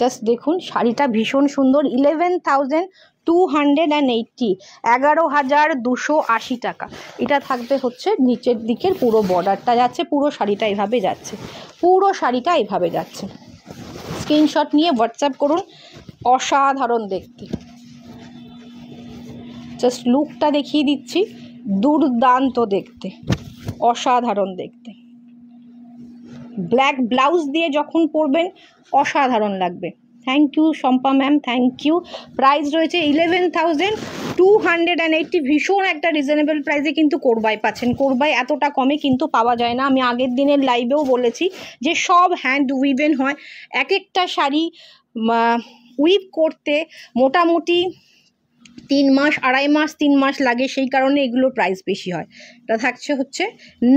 জাস্ট দেখুন শাড়িটা ভীষণ সুন্দর। 11,280, 11,280 টাকা। এটা থাকবে হচ্ছে নিচের দিকের পুরো বর্ডারটা যাচ্ছে, পুরো শাড়িটা এইভাবে যাচ্ছে, স্ক্রিনশট নিয়ে হোয়াটসঅ্যাপ করুন। অসাধারণ দেখতে, জাস্ট লুকটা দেখিয়ে দিচ্ছি, দুর্দান্ত দেখতে, অসাধারণ দেখতে। ব্ল্যাক ব্লাউজ দিয়ে যখন পরবেন অসাধারণ লাগবে। Thank you Shampa ma'am, thank you. Price রয়েছে 11,280। ভীষণ একটা রিজনেবল প্রাইসে কিন্তু কোরবাই পাচ্ছেন। কোরবাই এতটা কমে কিন্তু পাওয়া যায় না। আমি আগের দিনের লাইভেও বলেছি যে সব হ্যান্ড উইভেন হয়। এক একটা শাড়ি উইভ করতে মোটামুটি 3 মাস, 2.5 মাস, 3 মাস লাগে, সেই কারণে এগুলোর প্রাইস বেশি হয়। এটা থাকছে হচ্ছে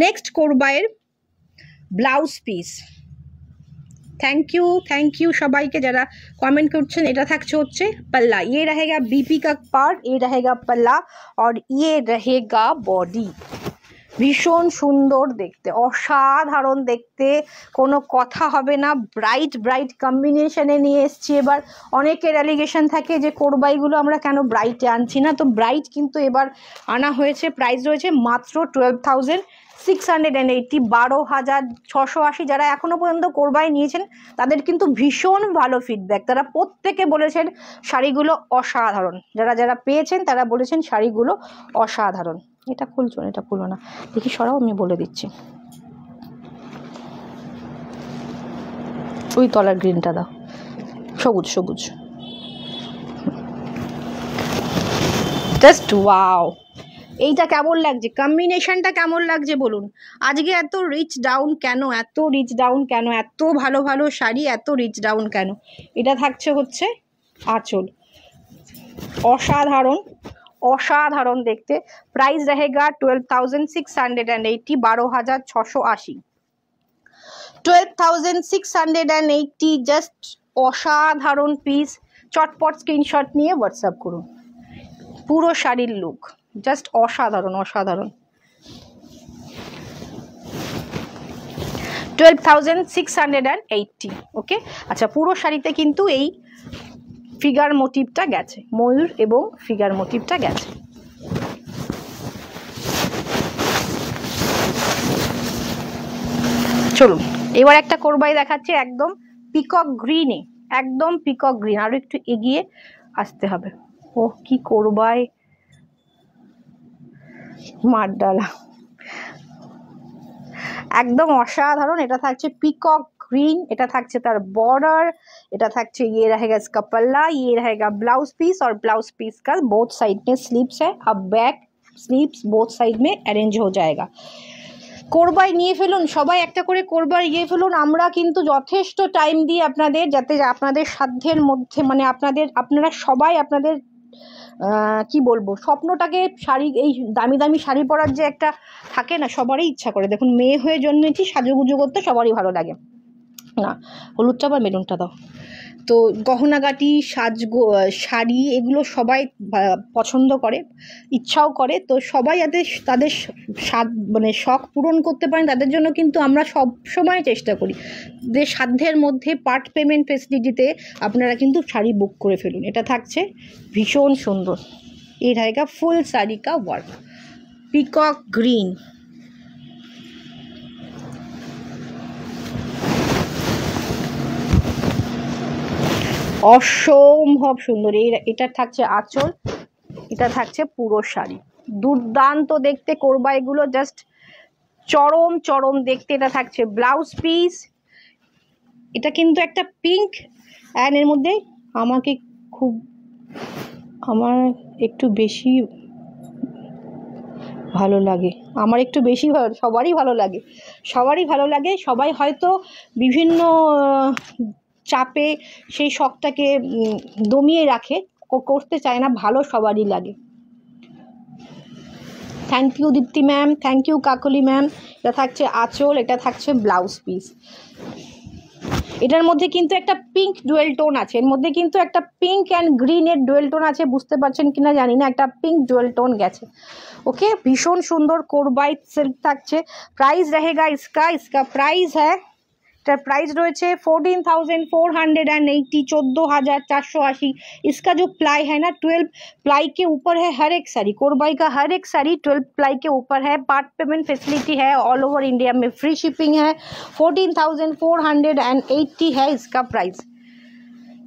নেক্সট কোরবাইয়ের ব্লাউজ পিস। थैंक यू সবাইকে যারা কমেন্ট করছেন। এটা থাকছে হচ্ছে पल्ला, ये रहेगा बीपी का पार्ट, ये रहेगा पल्ला और ये रहेगा बॉडी। ভীষণ সুন্দর দেখতে, অসাধারণ দেখতে, কোনো কথা হবে না। ব্রাইট ব্রাইট কম্বিনেশনে নিয়ে এসছি এবার। অনেকের অ্যালিগেশন থাকে যে কোরবাইগুলো আমরা কেন ব্রাইটে আনছি না, তো ব্রাইট কিন্তু এবার আনা হয়েছে। প্রাইস রয়েছে মাত্র 12,680, 12,680। যারা এখনও পর্যন্ত কোরবাই নিয়েছেন তাদের কিন্তু ভীষণ ভালো ফিডব্যাক। তারা প্রত্যেকে বলেছেন শাড়িগুলো অসাধারণ। যারা যারা পেয়েছেন তারা বলেছেন শাড়িগুলো অসাধারণ। এটা খুলছো না, এটা খুলো না, দেখি সরাও, আমি বলে দিচ্ছি। ওই তলার গ্রিনটা দাও, সবুজ সবুজ, জাস্ট ওয়াও। এইটা কেমন লাগছে, কম্বিনেশনটা কেমন লাগছে বলুন। আজকে এত রিচ ডাউন কেন, এত রিচ ডাউন কেন, এত ভালো ভালো শাড়ি এত রিচ ডাউন কেন। এটা থাকছে হচ্ছে আঁচল, অসাধারণ অসাধারণ দেখতে। প্রাইস रहेगा 12,680, 12,680, 12,680। জাস্ট অসাধারণ পিস। চটপট স্ক্রিনশট নিয়ে হোয়াটসঅ্যাপ করুন। পুরো শাড়ির লুক জাস্ট অসাধারণ অসাধারণ। 12,680, ওকে। আচ্ছা, পুরো শাড়িতে কিন্তু এই ফিগার মোটিভটা গেছে, ময়ূর এবং ফিগার মোটিভটা গেছে। চলুন এবার একটা কোরবাই দেখাচ্ছি, একদম পিকক গ্রিনে, একদম পিকক গ্রিন। আরো একটু এগিয়ে আসতে হবে। ও কি কোরবাই, মারডালা, একদম অসাধারণ। এটা থাকছে পিকক ग्रीन, এটা থাকছে তার बॉर्डर, এটা থাকছে ये रहेगा इसका पल्ला, ये रहेगा ब्लाउज पीस और ब्लाउज पीस का बोथ साइड में स्लीव्स है। अब बैक स्लीव्स बोथ साइड में अरेंज हो जाएगा। কোরবাই নিয়ে ফেলুন সবাই, একটা করে কোরবাই নিয়ে ফেলুন। আমরা কিন্তু যথেষ্ট টাইম দিই আপনাদের, যাতে আপনাদের সাধ্যের মধ্যে, মানে আপনারা সবাই আপনাদের কি বলবো, স্বপ্নটাকে শাড়ি, এই দামি দামি শাড়ি পরার যে একটা থাকে না, সবারই ইচ্ছা করে। দেখুন মেয়ে হয়ে জন্মেছি, সাজুগুজু করতে সবারই ভালো লাগে না। হলুদটা বা মেরুনটা দাও। তো গহনাগাটি, শাড়ি এগুলো সবাই পছন্দ করে, ইচ্ছাও করে। তো সবাই যাতে তাদের মানে শখ পূরণ করতে পারেন, তাদের জন্য কিন্তু আমরা সব সময় চেষ্টা করি যে সাধ্যের মধ্যে পার্ট পেমেন্ট ফেসিলিটিতে আপনারা কিন্তু শাড়ি বুক করে ফেলুন। এটা থাকছে ভীষণ সুন্দর, এই रहेगा ফুল শাড়ি কা ওয়ার্ক, পিকক গ্রিন। অসম্ভব সুন্দর। এটা থাকছে আঁচল, এটা থাকছে পুরো শাড়ি, দুর্দান্ত দেখতে। কোরবাইগুলো জাস্ট চরম চরম দেখতে। এটা থাকছে ব্লাউজ পিস, এটা কিন্তু একটা পিঙ্ক অ্যান্ড এর মধ্যে আমার একটু বেশি ভালো লাগে, আমার একটু বেশি ভালো, সবারই ভালো লাগে, সবারই ভালো লাগে। সবাই হয়তো বিভিন্ন চাপে সেই শখটাকে দমিয়ে রাখে, করতে চায় না, ভালো সবারই লাগে। Thank you Dipti ma'am, thank you Kakoli ma'am. এটা থাকছে আঁচল, এটা থাকছে ব্লাউজ পিস। এটার মধ্যে কিন্তু একটা পিঙ্ক ডুয়েল টোন আছে, এর মধ্যে কিন্তু একটা পিঙ্ক অ্যান্ড গ্রিনের ডুয়েল টোন আছে, বুঝতে পারছেন কিনা জানি না, একটা পিঙ্ক ডুয়েল টোন গেছে। ওকে, ভীষণ সুন্দর কোরবাই সিল্ক থাকছে। প্রাইস रहेगा इसका प्राइस है, এটার প্রাইস রয়েছে 14,480, 14,480। इसका जो प्लाई है ना, 12 प्लाई के ऊपर है हर एक साड़ी। कोरबाई का हर एक साड़ी 12 प्लाई के ऊपर है। पार्ट पेमेंट फैसिलिटी है, ऑल ओवर इंडिया में फ्री शिपिंग है। 14,480 है इसका प्राइस।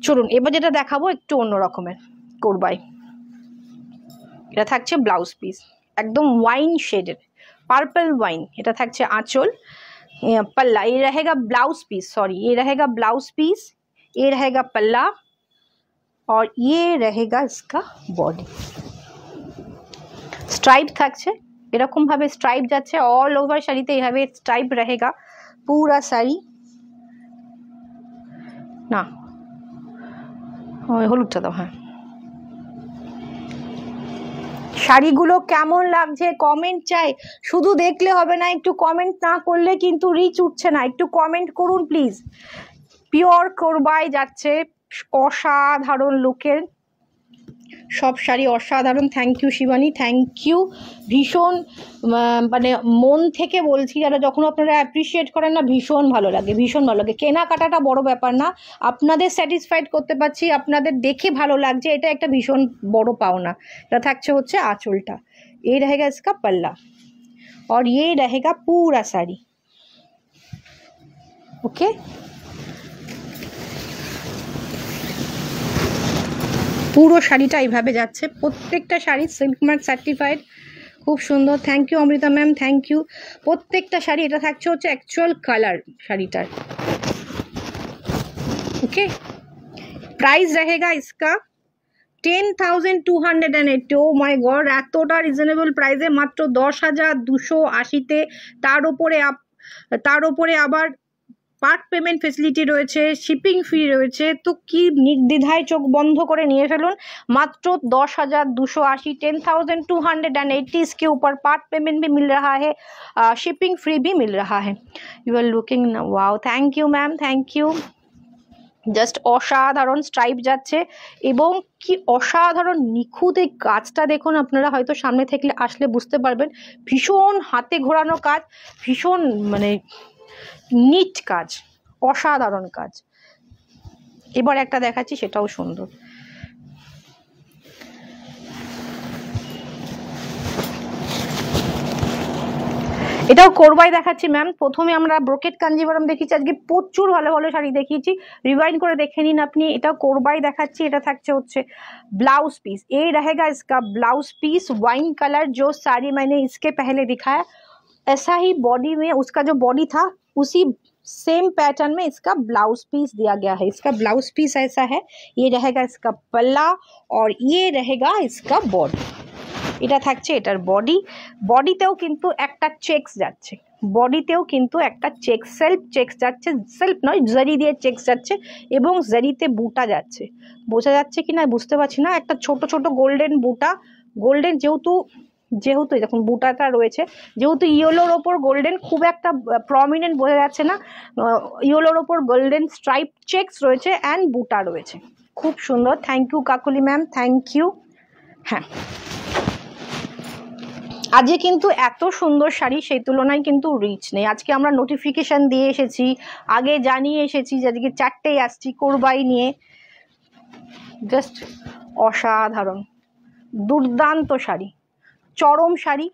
চলুন এবার যেটা দেখাবো একটু অন্য রকমের কোরবাই। এটা থাকছে ব্লাউজ পিস, एकदम वाइन शेडेड पर्पल वाइन। এটা থাকছে আঁচল, पल्ला ये रहेगा ब्लाउज पीस, सॉरी ये रहेगा ब्लाउज पीस, ये रहेगा पल्ला और ये रहेगा इसका बॉडी। स्ट्राइप থাকছে এরকম ভাবে, স্ট্রাইপ যাচ্ছে অল ওভার শাড়িতে, এইভাবে স্ট্রাইপ रहेगा पूरा শাড়ি। না হলুদটা দাও। হ্যাঁ, শাড়িগুলো কেমন লাগছে কমেন্ট চাই, শুধু দেখলে হবে না, একটু কমেন্ট না করলে কিন্তু রিচ উঠছে না, একটু কমেন্ট করুন প্লিজ। পিওর কোরবাই যাচ্ছে, অসাধারণ লুকের সব শাড়ি অসাধারণ। Thank you Shivani, thank you. ভীষণ মানে মন থেকে বলছি, যারা যখন আপনারা অ্যাপ্রিসিয়েট করেন না ভীষণ ভালো লাগে, ভীষণ ভালো লাগে। কেনাকাটাটা বড় ব্যাপার না, আপনাদের স্যাটিসফাইড করতে পারছি, আপনাদের দেখে ভালো লাগছে, এটা একটা ভীষণ বড় পাওনা। এটা থাকছে হচ্ছে আঁচলটা, ये रहेगा इसका पल्ला और ये रहेगा पूरा साड़ी। ओके, পুরো শাড়িটা এইভাবে যাচ্ছে, প্রত্যেকটা শাড়ি সিল্ক মার্ক সার্টিফাইড, খুব সুন্দর। Thank you Amrita ma'am, thank you. প্রত্যেকটা শাড়ি, এটা থাকছে হচ্ছে অ্যাকচুয়াল কালার শাড়িটার। ওকে, প্রাইস रहेगा इसका 10,280। ও মাই গড, এতটা রিজনেবল প্রাইসে মাত্র 10,280-তে। তার উপরে আবার পার্ট পেমেন্ট ফেসিলিটি রয়েছে, শিপিং ফি রয়েছে, তো কি নির্দ্বিধায় চোখ বন্ধ করে নিয়ে ফেলুন। মাত্র 10,280, 10,280 इसके ऊपर पार्ट पेमेंट भी मिल रहा है, शिपिंग फ्री भी मिल रहा है। You are looking, wow, thank you ma'am, thank you. Just অসাধারণ স্ট্রাইপ যাচ্ছে এবং কি অসাধারণ নিখুঁত এই কাজটা দেখুন, আপনারা হয়তো সামনে থেকে আসলে বুঝতে পারবেন, ভীষণ হাতে ঘোরানো কাজ, ভীষণ মানে নিট কাজ, অসাধারণ কাজ। এবার একটা দেখাচ্ছি, সেটাও সুন্দর। এটাও কোরবাই দেখাচ্ছি ম্যাম। প্রথমে আমরা ব্রোকেট কাঞ্জিভারম দেখিয়েছি, আজকে প্রচুর ভালো ভালো শাড়ি দেখিয়েছি, রিवाइंड করে দেখে নিন আপনি। এটাও কোরবাই দেখাচ্ছি, এটা থাকছে হচ্ছে ब्लाउज पीस, ये रहेगा इसका ब्लाउज पीस, वाइन कलर। जो साड़ी मैंने इसके पहले दिखाया ऐसा ही बॉडी में, उसका जो बॉडी था उसी सेम पैटर्न में इसका ब्लाउज पीस दिया गया है। इसका ब्लाउज पीस ऐसा है, ये रहेगा इसका पल्ला और ये रहेगा इसका बॉडी। এটা থাকছে এটার বডি, বডিতেও কিন্তু একটা চেকস যাচ্ছে, বডিতেও কিন্তু একটা চেক, সেলফ চেকস যাচ্ছে, সেলফ নয় জারি দিয়ে চেকস যাচ্ছে এবং জারিতে বুটা যাচ্ছে। বোঝা যাচ্ছে কি না বুঝতে পারছি না, একটা ছোট ছোট গোল্ডেন বুটা, গোল্ডেন যেহেতু দেখুন বুটাটা রয়েছে, যেহেতু ইয়েলোর ওপর গোল্ডেন খুব একটা প্রমিনেন্ট বোঝা যাচ্ছে না, ইয়েলোর ওপর গোল্ডেন স্ট্রাইপ চেকস রয়েছে অ্যান্ড বুটা রয়েছে, খুব সুন্দর। Thank you Kakuli ma'am, thank you. হ্যাঁ, আজকে কিন্তু এত সুন্দর শাড়ি সেই তুলনায় কিন্তু রিচ নেই। আজকে আমরা নোটিফিকেশান দিয়ে এসেছি, আগে জানিয়ে এসেছি যে আজকে 4টেই আসছি কোরবাই নিয়ে। জাস্ট অসাধারণ দুর্দান্ত শাড়ি, চরম শাড়ি।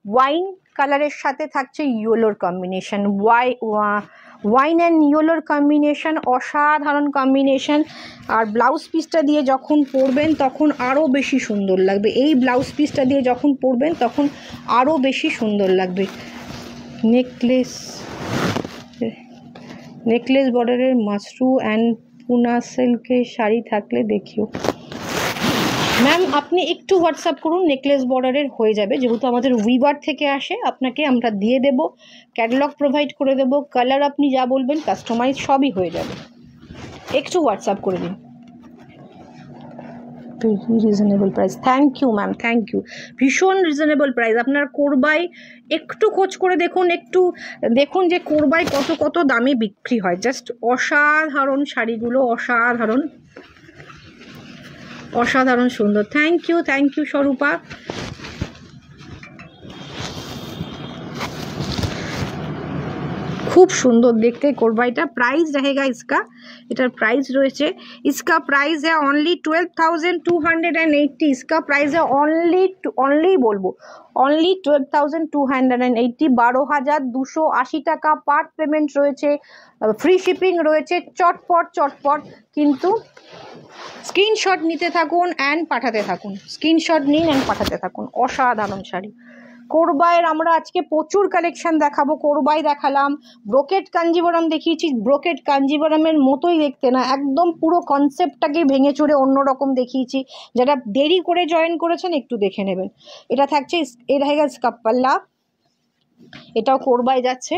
ওয়াইন কালারের সাথে থাকছে ইয়েলোর কম্বিনেশন, ওয়াইন অ্যান্ড ইয়েলোর কম্বিনেশন, অসাধারণ কম্বিনেশন। আর ব্লাউজ পিসটা দিয়ে যখন পরবেন তখন আরও বেশি সুন্দর লাগবে, এই ব্লাউজ পিসটা দিয়ে যখন পরবেন তখন আরও বেশি সুন্দর লাগবে। নেকলেস বর্ডারের মাশরু অ্যান্ড পুনা সিল্কের শাড়ি থাকলে দেখিও। ম্যাম আপনি একটু হোয়াটসঅ্যাপ করুন, নেকলেস বর্ডারের হয়ে যাবে, যেহেতু আমাদের উইভার থেকে আসে, আপনাকে আমরা দিয়ে দেব, ক্যাটালগ প্রোভাইড করে দেব, কালার আপনি যা বলবেন কাস্টমাইজ সবই হয়ে যাবে। একটু হোয়াটসঅ্যাপ করে দিন। Reasonable price, thank you ma'am, thank you. ভীষণ রিজনেবল প্রাইস। আপনার কোরবাই একটু খোঁজ করে দেখুন, একটু দেখুন যে কোরবাই কত কত দামে বিক্রি হয়। জাস্ট অসাধারণ শাড়িগুলো, অসাধারণ অসাধারণ সুন্দর। Thank you স্বরূপা। खूब सुंदर देखते कोरबाईटा। प्राइस रहेगा इसका, इटार प्राइस रयेछे, इसका प्राइस है ओनली 12,280। इसका प्राइस है ओनली बोलबो ओनली 12,280, 12,280 टाका पार पेमेंट रयेछे, फ्री शिपिंग रयेछे, चटपट किन्तु स्क्रीनशट निते थाकुन एंड पाठाते थाकुन, स्क्रीनशट निन एंड पाठाते थाकुन। असाधारण शाड़ी कोरबाइয়ের আমরা আজকে প্রচুর কালেকশন দেখাবো। কোরবাই দেখালাম, ব্রোকেট কাঞ্জিবরম দেখিয়েছি, ব্রোকেট কাঞ্জিবরমের মতোই দেখতে না, একদম পুরো কনসেপ্টটাকে ভেঙে চুরে অন্যরকম দেখিয়েছি। যারা দেরি করে জয়েন করেছেন একটু দেখে নেবেন। এটা থাকছে, এটা হয়ে গেছে কাপ্পাল্লা, এটাও কোরবাই যাচ্ছে।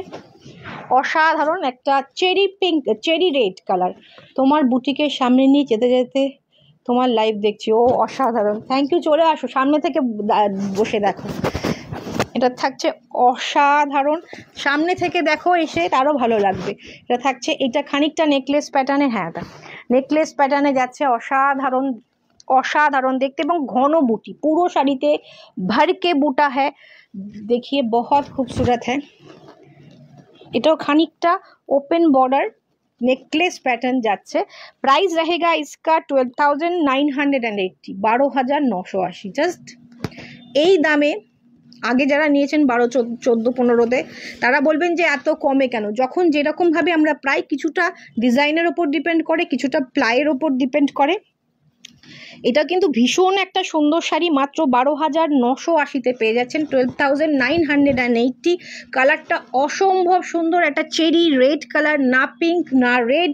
অসাধারণ একটা cherry pink, cherry red colour. তোমার বুটিকের সামনে নিয়ে যেতে যেতে তোমার লাইভ দেখছি, ও অসাধারণ। থ্যাংক ইউ, চলে আসো সামনে থেকে বসে দেখো। এটা থাকছে অসাধারণ, সামনে থেকে দেখো এসে তারও ভালো লাগবে। এটা থাকছে, এটা খানিকটা নেকলেস প্যাটার্নে, হ্যাঁ এটা নেকলেস প্যাটার্নে যাচ্ছে। অসাধারণ অসাধারণ দেখতে এবং ঘন বুটি, পুরো শাড়িতে ভরকে বুটা হ্যাঁ, দেখিয়ে বহুত খুবসুরত হ্যাঁ। এটাও খানিকটা ওপেন বর্ডার नेकलेस पैटर्न जाच्छे। प्राइस रहेगा इसका 12,980, 12,980 जस्ट। এই দামে আগে যারা নিয়েছেন 12, 14, 15তে তারা বলবেন যে এত কমে কেন। যখন যেরকমভাবে আমরা প্রায় কিছুটা ডিজাইনের ওপর ডিপেন্ড করে, কিছুটা প্লাইয়ের ওপর ডিপেন্ড করে। এটা কিন্তু ভীষণ একটা সুন্দর শাড়ি, মাত্র 12,980-তে পেয়ে যাচ্ছেন, 12,980। কালারটা অসম্ভব সুন্দর, একটা চেরি রেড কালার, না পিঙ্ক না রেড,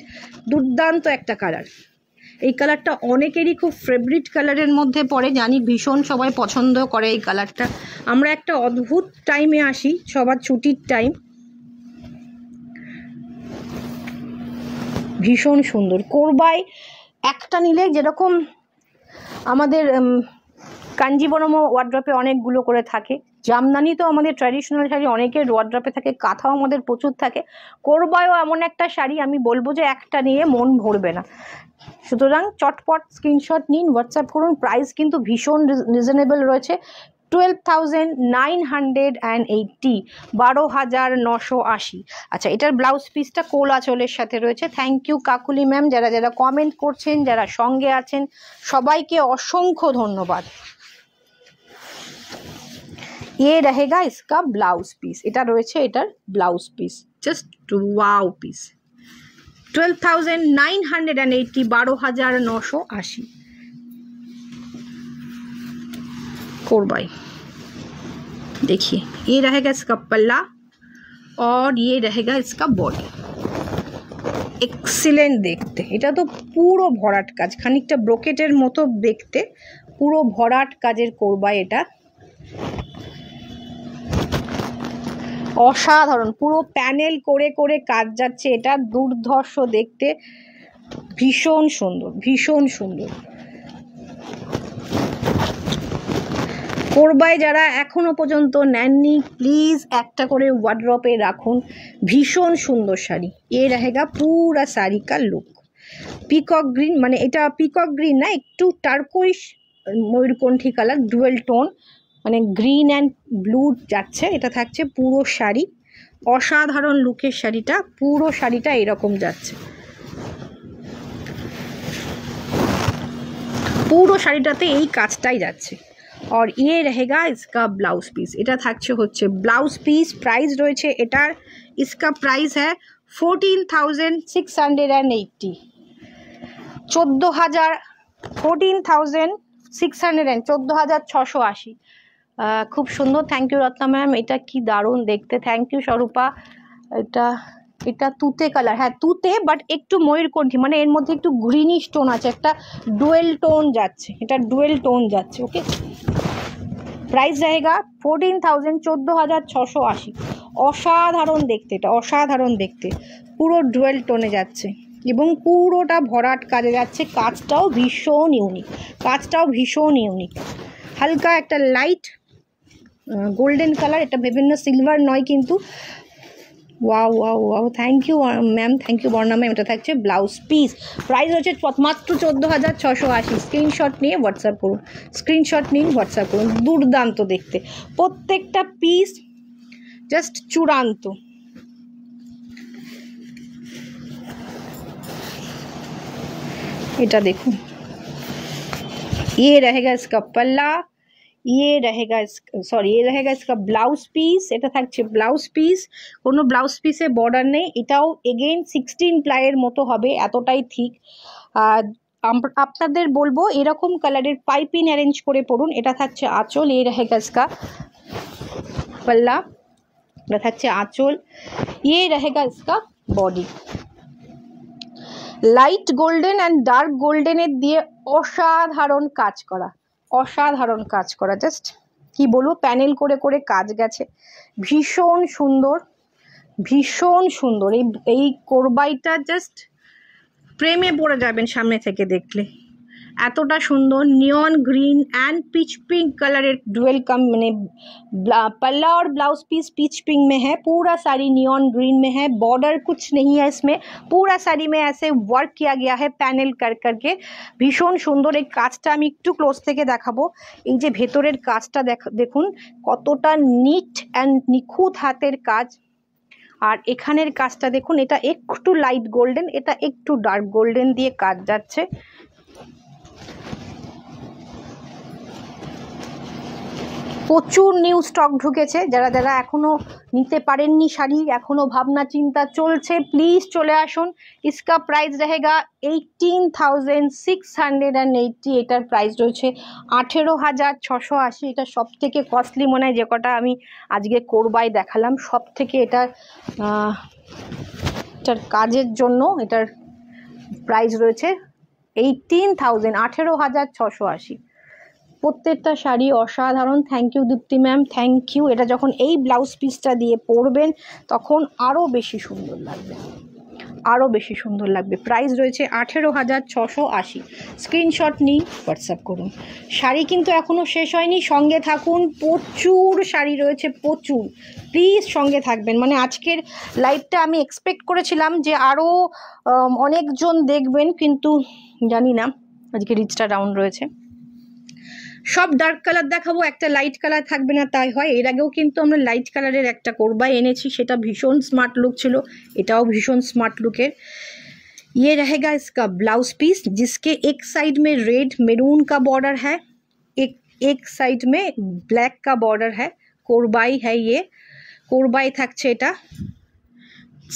দুর্দান্ত একটা কালার। এই কালারটা অনেকেরই খুব ফেভারিট কালারের মধ্যে পড়ে, জানি ভীষণ সবাই পছন্দ করে এই কালারটা। আমরা একটা অদ্ভুত টাইমে আসি, সবার ছুটির টাইম, ভীষণ সুন্দর। কোরবাই একটা নিলে যেরকম আমাদের কাঞ্জিবরম ওয়ার্ড্রপে অনেকগুলো করে থাকে, জামদানি তো আমাদের ট্র্যাডিশনাল শাড়ি অনেকের ওয়ার্ড্রপে থাকে, কাঁথাও আমাদের প্রচুর থাকে। কোরবাইও এমন একটা শাড়ি আমি বলবো যে একটা নিয়ে মন ভরবে না। সুতরাং চটপট স্ক্রিনশট নিন, হোয়াটসঅ্যাপ করুন। প্রাইস কিন্তু ভীষণ রিজনেবল রয়েছে, 12,980, 12,980। আচ্ছা, এটার ব্লাউজ পিসটা কোল আঁচলের সাথে রয়েছে। থ্যাংক ইউ কাকুলি ম্যাম, যারা যারা কমেন্ট করছেন, যারা সঙ্গে আছেন সবাইকে অসংখ্য ধন্যবাদ। ये रहेगा इसका ब्लाउज पीस, এটা রয়েছে এটার blouse piece, just wow piece. 12,980, 12,980 कोरबाई। देखिए ये रहेगा इसका पल्ला और ये रहेगा इसका बॉडी। एक्सीलेंट देखते, এটা তো পুরো ভরাট কাজ, খানিকটা ব্রোকেটের মতো দেখতে, পুরো ভরাট কাজের কোরবাই। এটা অসাধারণ, পুরো প্যানেল করে করে কাজ যাচ্ছে, এটা দুর্ধর্ষ দেখতে, ভীষণ সুন্দর ভীষণ সুন্দর। কোরবাই যারা এখনো পর্যন্ত নেননি প্লিজ একটা করে ওয়ার্ড্রপে রাখুন, ভীষণ সুন্দর শাড়ি। এ रहेगा পুরা শাড়ি কা লুক। পিকক গ্রিন, মানে এটা পিকক গ্রিন না, একটু টার্কোইশ ময়ূরকণ্ঠী কালার, ডুয়েল টোন, মানে গ্রিন অ্যান্ড ব্লু যাচ্ছে। এটা থাকছে পুরো শাড়ি, অসাধারণ লুকের শাড়িটা, পুরো শাড়িটা এরকম যাচ্ছে, পুরো শাড়িটাতে এই কাজটাই যাচ্ছে। और ये रहेगा इसका ब्लाउज पीस, এটা থাকছে হচ্ছে ব্লাউজ পিস। প্রাইস রয়েছে এটার, इसका प्राइस है 14,680, 14,000, 14,600, 14,680। খুব সুন্দর, থ্যাংক ইউ রত্না ম্যাম, এটা কি দারুণ দেখতে, থ্যাংক ইউ স্বরূপা। এটা এটা তুতে কালার, হ্যাঁ তুতে, বাট একটু ময়ূরকণ্ঠী, মানে এর মধ্যে একটু গ্রিনিশ টোন আছে, একটা ডুয়েল টোন যাচ্ছে, এটা ডুয়েল টোন যাচ্ছে। ওকে, প্রাইস रहेगा 14,000, 14,680। অসাধারণ দেখতে, এটা অসাধারণ দেখতে, পুরো ডুয়েল টোনে যাচ্ছে এবং পুরোটা ভরাট কাজে যাচ্ছে। কাজটাও ভীষণ ইউনিক, কাজটাও ভীষণ ইউনিক, হালকা একটা লাইট গোল্ডেন কালার, এটা বিভিন্ন সিলভার নয় কিন্তু। Wow wow wow, thank you ma'am, thank you Barna ma'am. এটা থাকছে ব্লাউজ পিস, প্রাইস হচ্ছে মাত্র 14,680। স্ক্রিনশট নিয়ে হোয়াটসঅ্যাপ করুন, স্ক্রিনশট নিন হোয়াটসঅ্যাপ করুন। দুর্দান্ত দেখতে, প্রত্যেকটা পিস জাস্ট চূড়ান্ত। এটা দেখুন, ये रहेगा इसका पल्ला, ये रहेगा सॉरी ये रहेगा इसका ब्लाउज पिस। এটা থাকছে ব্লাউজ পিস, কোনো ব্লাউজ পিসে বর্ডার নেই। এটাও এগেইন 16 প্লাইয়ের মতো হবে, এতটাই ঠিক। আর আপনাদের বলবো এরকম কালারের পাইপিং অ্যারেঞ্জ করে পড়ুন। এটা থাকছে আঁচল, ये रहेगा इसका पल्ला, এটা থাকছে আঁচল, ये रहेगा इसका body. Light golden and dark গোল্ডেনের দিয়ে অসাধারণ কাজ করা, অসাধারণ কাজ করা, জাস্ট কি বলবো, প্যানেল করে করে কাজ গেছে, ভীষণ সুন্দর, ভীষণ সুন্দর। এই কোরবাইটা জাস্ট প্রেমে পড়ে যাবেন সামনে থেকে দেখলে, এতটা সুন্দর। Neon green and peach pink colour dual कम मैंने पल्ला और ब्लाउज पीस पिच पिंक में है, पूरा साड़ी नियॉन ग्रीन में है, बॉर्डर कुछ नहीं है इसमें, पूरा साड़ी में ऐसे वर्क किया गया है पैनल कर करके, भीषण सुंदर। এই কাজটা আমি একটু ক্লোজ থেকে দেখাবো। এই যে ভেতরের কাজটা দেখুন কতটা নিট অ্যান্ড নিখুঁত হাতের কাজ। আর এখানের কাজটা দেখুন, এটা একটু লাইট গোল্ডেন, এটা একটু ডার্ক গোল্ডেন দিয়ে কাজ যাচ্ছে। প্রচুর নিউ স্টক ঢুকেছে, যারা যারা এখনো নিতে পারেননি শাড়ি, এখনো ভাবনা চিন্তা চলছে, প্লিজ চলে আসুন। इसका প্রাইস रहेगा 18,680। এটার প্রাইস রয়েছে 18,680। এটা সব থেকে কস্টলি মনে হয়, যে কটা আমি আজকে কোরবাই দেখালাম সব থেকে এটার কাজের জন্য এটার প্রাইস রয়েছে 18,000, 18,680। প্রত্যেকটা শাড়ি অসাধারণ। Thank you Dipti ma'am, thank you. এটা যখন এই ব্লাউজ পিসটা দিয়ে পরবেন তখন আরও বেশি সুন্দর লাগবে, আরও বেশি সুন্দর লাগবে। প্রাইস রয়েছে 18,680। স্ক্রিনশট নিন, হোয়াটসঅ্যাপ করুন। শাড়ি কিন্তু এখনও শেষ হয়নি, সঙ্গে থাকুন, প্রচুর শাড়ি রয়েছে, প্রচুর। প্লিজ সঙ্গে থাকবেন। মানে আজকের লাইভটা আমি এক্সপেক্ট করেছিলাম যে আরও অনেকজন দেখবেন, কিন্তু জানি না, আজকে রিচটা ডাউন রয়েছে। সব ডার্ক কালার দেখাবো, একটা লাইট কালার থাকবে না তাই হয়। এর আগেও কিন্তু আমরা লাইট কালারের একটা কোরবাই এনেছি, সেটা ভীষণ স্মার্ট লুক ছিল, এটাও ভীষণ স্মার্ট লুকের। ये रहेगा इसका ब्लाउज पीस, जिसके एक साइड में रेड मेरून का बॉर्डर है, एक साइड में ब्लैक का बॉर्डर है। कोरबाई है ये, कोरबाई থাকছে এটা।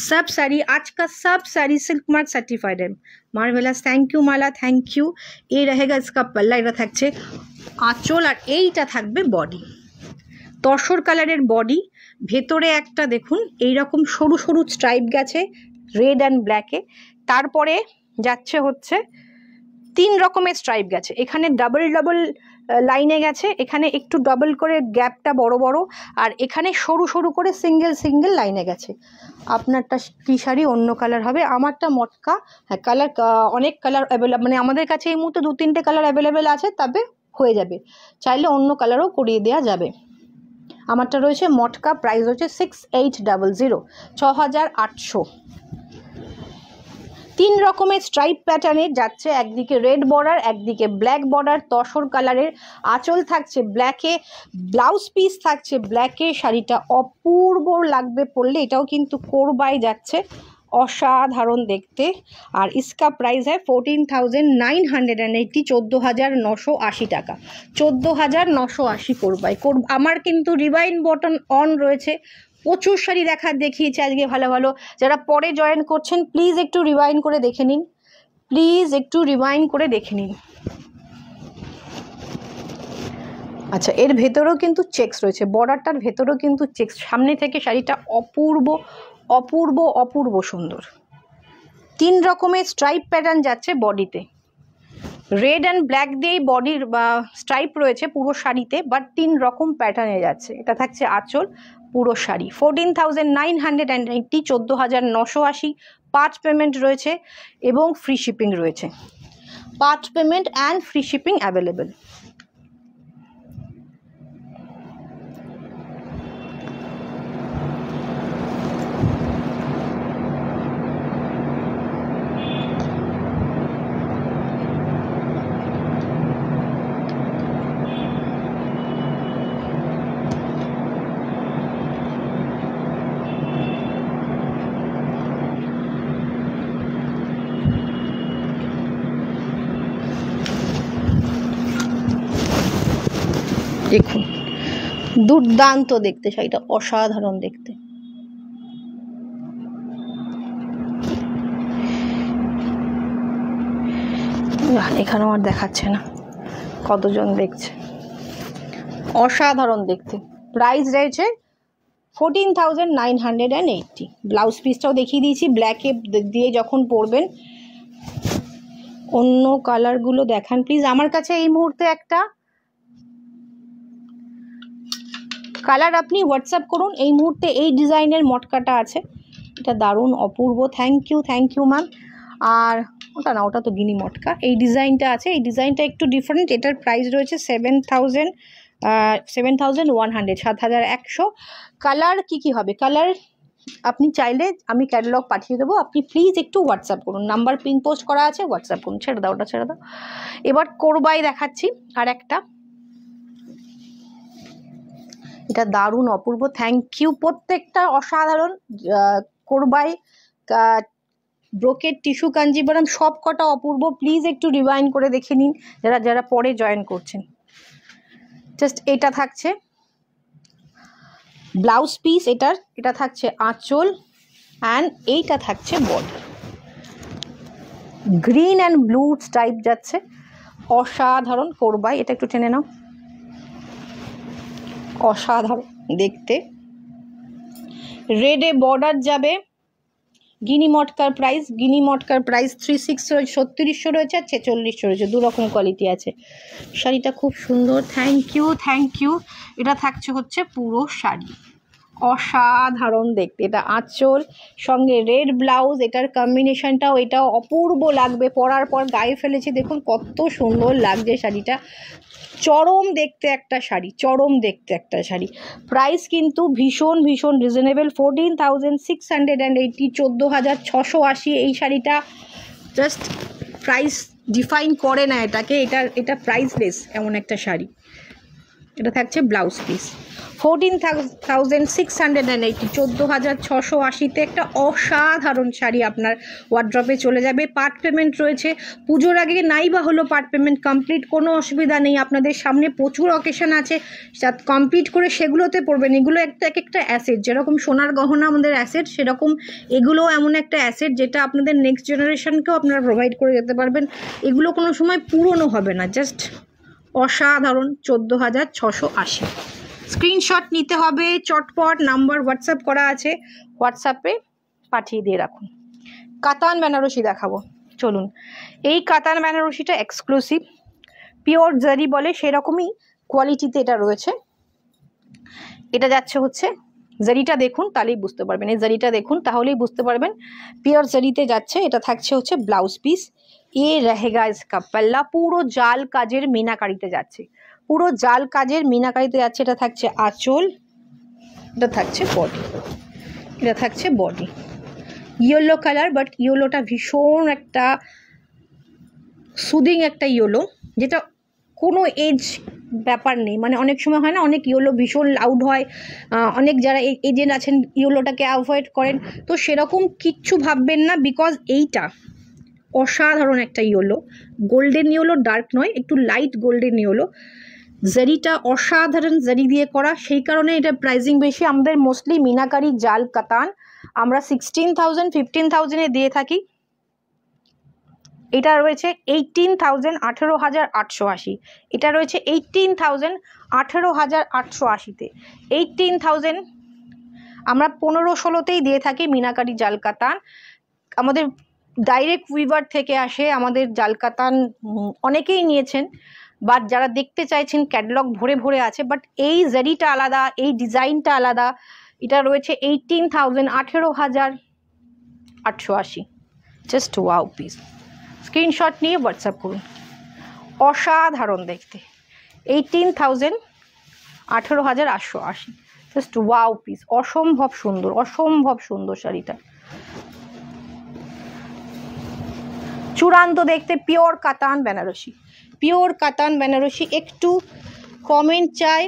सब साड़ी, आज का सब साड़ी सिल्क मार्क सर्टिफाइड है। Marvellous, thank you Mala, thank you. ये रहेगा इसका पल्ला, এটা থাকছে আঁচল, আর এইটা থাকবে বডি, তসর কালারের বডি। ভেতরে একটা দেখুন এইরকম সরু সরু স্ট্রাইপ গেছে রেড অ্যান্ড ব্ল্যাকে, তারপরে যাচ্ছে হচ্ছে 3 রকমের স্ট্রাইপ গেছে, এখানে ডাবল ডাবল লাইনে গেছে, এখানে একটু ডাবল করে গ্যাপটা বড় বড়, আর এখানে সরু সরু করে সিঙ্গেল সিঙ্গেল লাইনে গেছে। আপনারটা কি শাড়ি অন্য কালার হবে, আমারটা মটকা। হ্যাঁ, কালার অনেক কালার অ্যাভেলেবল, মানে আমাদের কাছে এই মুহূর্তে 2-3টে কালার অ্যাভেলেবেল আছে, তবে হয়ে যাবে, চাইলে অন্য কালারও করিয়ে দেওয়া যাবে। আমারটা রয়েছে মটকা, প্রাইস হচ্ছে 6800, 6,800। 3 রকমের স্ট্রাইপ প্যাটার্নের যাচ্ছে, একদিকে রেড বর্ডার, একদিকে ব্ল্যাক বর্ডার, তসর কালারের। আঁচল থাকছে ব্ল্যাকে, ব্লাউজ পিস থাকছে ব্ল্যাকে। শাড়িটা অপূর্ব লাগবে পরলে, এটাও কিন্তু কোরবাই যাচ্ছে, অসাধারণ দেখতে। আর ইসকা প্রাইস হয় 14,980, 14,980 টাকা, 14,980 কোরবাই। আমার কিন্তু রিওয়াইন্ড বটন অন রয়েছে, প্রচুর শাড়ি দেখিয়েছি আজকে ভালো ভালো। যারা পরে জয়েন করছেন প্লিজ একটু রিওয়াইন্ড করে দেখে নিন, প্লিজ একটু রিওয়াইন্ড করে দেখে নিন। আচ্ছা, এর ভেতরেও কিন্তু চেকস রয়েছে, বর্ডারটার ভেতরেও কিন্তু চেকস। সামনে থেকে শাড়িটা অপূর্ব অপূর্ব অপূর্ব সুন্দর। 3 রকমের স্ট্রাইপ প্যাটার্ন যাচ্ছে বডিতে, রেড অ্যান্ড ব্ল্যাক দিয়েই বডির বা স্ট্রাইপ রয়েছে পুরো শাড়িতে, বাট 3 রকম প্যাটার্নে যাচ্ছে। এটা থাকছে আঁচল, পুরো শাড়ি 14,980, 14,980। 5 পেমেন্ট রয়েছে এবং ফ্রি শিপিং রয়েছে, 5 payment and free shipping available. দেখুন দুর্দান্ত দেখতে, শাড়িটা অসাধারণ দেখতে। এখানে আমার দেখাচ্ছে না কতজন দেখছে। অসাধারণ দেখতে। প্রাইস রয়েছে 14,980। ব্লাউজ পিসটাও দেখিয়ে দিয়েছি, ব্ল্যাকে দিয়ে যখন পরবেন। অন্য কালারগুলো দেখান প্লিজ। আমার কাছে এই মুহূর্তে একটা কালার আপনি হোয়াটসঅ্যাপ করুন। এই মুহূর্তে এই ডিজাইনের মটকাটা আছে, এটা দারুণ অপূর্ব। Thank you ma'am. আর ওটা না, ওটা তো গিনি মটকা। এই ডিজাইনটা আছে, এই ডিজাইনটা একটু ডিফারেন্ট। এটার প্রাইস রয়েছে 7,100, 7,100। কালার কি হবে? কালার আপনি চাইলে আমি ক্যাটালগ পাঠিয়ে দেবো, আপনি প্লিজ একটু হোয়াটসঅ্যাপ করুন। নাম্বার পিন পোস্ট করা আছে, হোয়াটসঅ্যাপ করুন। ছেড়ে দাও, ওটা ছেড়ে দাও। এবার কোরবাই দেখাচ্ছি আর একটা, এটা দারুণ অপূর্ব। থ্যাংক ইউ, প্রত্যেকটা অসাধারণ। কোরবাই, ব্রোকেট, টিস্যু, কাঞ্জিবরম সব কটা অপূর্ব। প্লিজ একটু রিওয়াইন্ড করে দেখে নিন যারা পরে জয়েন করছেন। জাস্ট এটা থাকছে ব্লাউজ পিস, এটা থাকছে আঁচল, অ্যান্ড এইটা থাকছে body. Green and blue type যাচ্ছে, অসাধারণ। কোরবাই, এটা একটু টেনে নাও, অসাধারণ দেখতে। রেডে বর্ডার যাবে। গিনি মটকার প্রাইস 3600 রয়েছে আর 4600 রয়েছে, দু রকম কোয়ালিটি আছে। শাড়িটা খুব সুন্দর। Thank you. এটা থাকছে হচ্ছে পুরো শাড়ি, অসাধারণ দেখতে। এটা আঁচল, সঙ্গে রেড ব্লাউজ, এটার কম্বিনেশনটাও এটাও অপূর্ব লাগবে। পরার পর গায়ে ফেলেছি, দেখুন কত সুন্দর লাগছে শাড়িটা। চরম দেখতে একটা শাড়ি, প্রাইস কিন্তু ভীষণ রিজনেবল। 14,680, 14,680 এই শাড়িটা। জাস্ট প্রাইস ডিফাইন করে না এটাকে, এটা প্রাইসলেস এমন একটা শাড়ি। এটা থাকছে ব্লাউজ পিস। 14,680, 14,680-তে একটা অসাধারণ শাড়ি আপনার ওয়ার্ড্রপে চলে যাবে। পার্ট পেমেন্ট রয়েছে, পুজোর আগে নাই বা হলো পার্ট পেমেন্ট কমপ্লিট, কোনো অসুবিধা নেই। আপনাদের সামনে প্রচুর অকেশন আছে, কমপ্লিট করে সেগুলোতে পড়বেন। এগুলো এক একটা অ্যাসেট, যেরকম সোনার গহনা আমাদের অ্যাসেট, সেরকম এগুলোও এমন একটা অ্যাসেট যেটা আপনাদের নেক্সট জেনারেশনকেও আপনারা প্রোভাইড করে যেতে পারবেন। এগুলো কোনো সময় পুরনো হবে না, জাস্ট অসাধারণ। 14,680। স্ক্রিনশট নিতে হবে চটপট, নাম্বার হোয়াটসঅ্যাপ করা আছে, হোয়াটসঅ্যাপে পাঠিয়ে দিয়ে রাখুন। কাতান বেনারসি দেখাবো, চলুন। এই কাতান বেনারসিটা এক্সক্লুসিভ, পিওর জারি বলে সেরকমই কোয়ালিটিতে এটা রয়েছে। এটা যাচ্ছে হচ্ছে জারিটা দেখুন তাহলেই বুঝতে পারবেন, এই জারিটা দেখুন তাহলেই বুঝতে পারবেন পিওর জারিতে যাচ্ছে। এটা থাকছে হচ্ছে ব্লাউজ পিস, এ रहेगा इसका पल्ला। পুরো জাল কাজের মিনাকারিতে যাচ্ছে, এটা থাকছে আঁচল, এটা থাকছে বডি। ইয়েলো কালার, বাট ইয়েলোটা ভীষণ একটা সুদিং একটা ইয়েলো, যেটা কোনো এজ ব্যাপার নেই। মানে অনেক সময় হয় না, অনেক ইয়েলো ভীষণ লাউড হয়, অনেক যারা এজেন্ট আছেন ইয়েলোটাকে অ্যাভয়েড করেন, তো সেরকম কিচ্ছু ভাববেন না, বিকজ এইটা অসাধারণ একটা ইয়েলো। গোল্ডেন ইয়েলো, ডার্ক নয়, একটু লাইট গোল্ডেন ইয়েলো। জারিটা অসাধারণ জারি দিয়ে করা, সেই কারণে এটা প্রাইসিং বেশি। আমাদের মোস্টলি মিনাকারি জাল কাতান আমরা 16,000, 15,000-এ দিয়ে থাকি। এটা রয়েছে 18,000, 18,880। এটা রয়েছে 18,000, 18,880-তে। 18,000 আমরা 15-16-তেই দিয়ে থাকি মিনাকারি জাল কাতান। আমাদের ডাইরেক্ট উইভার থেকে আসে আমাদের জাল কাতান, অনেকেই নিয়েছেন, বাট যারা দেখতে চাইছেন ক্যাটালগ ভরে আছে। বাট এই জারিটা আলাদা, এই ডিজাইনটা আলাদা। এটা রয়েছে 18,000, 18,880। Just wow piece. স্ক্রিনশট নিয়ে হোয়াটসঅ্যাপ করুন। অসাধারণ দেখতে, 18,000, 18,880। জাস্ট ওয়াও পিস, অসম্ভব সুন্দর শাড়িটা। চূড়ান্ত দেখতে, পিওর কাতান বেনারসি। একটু কমেন্ট চাই।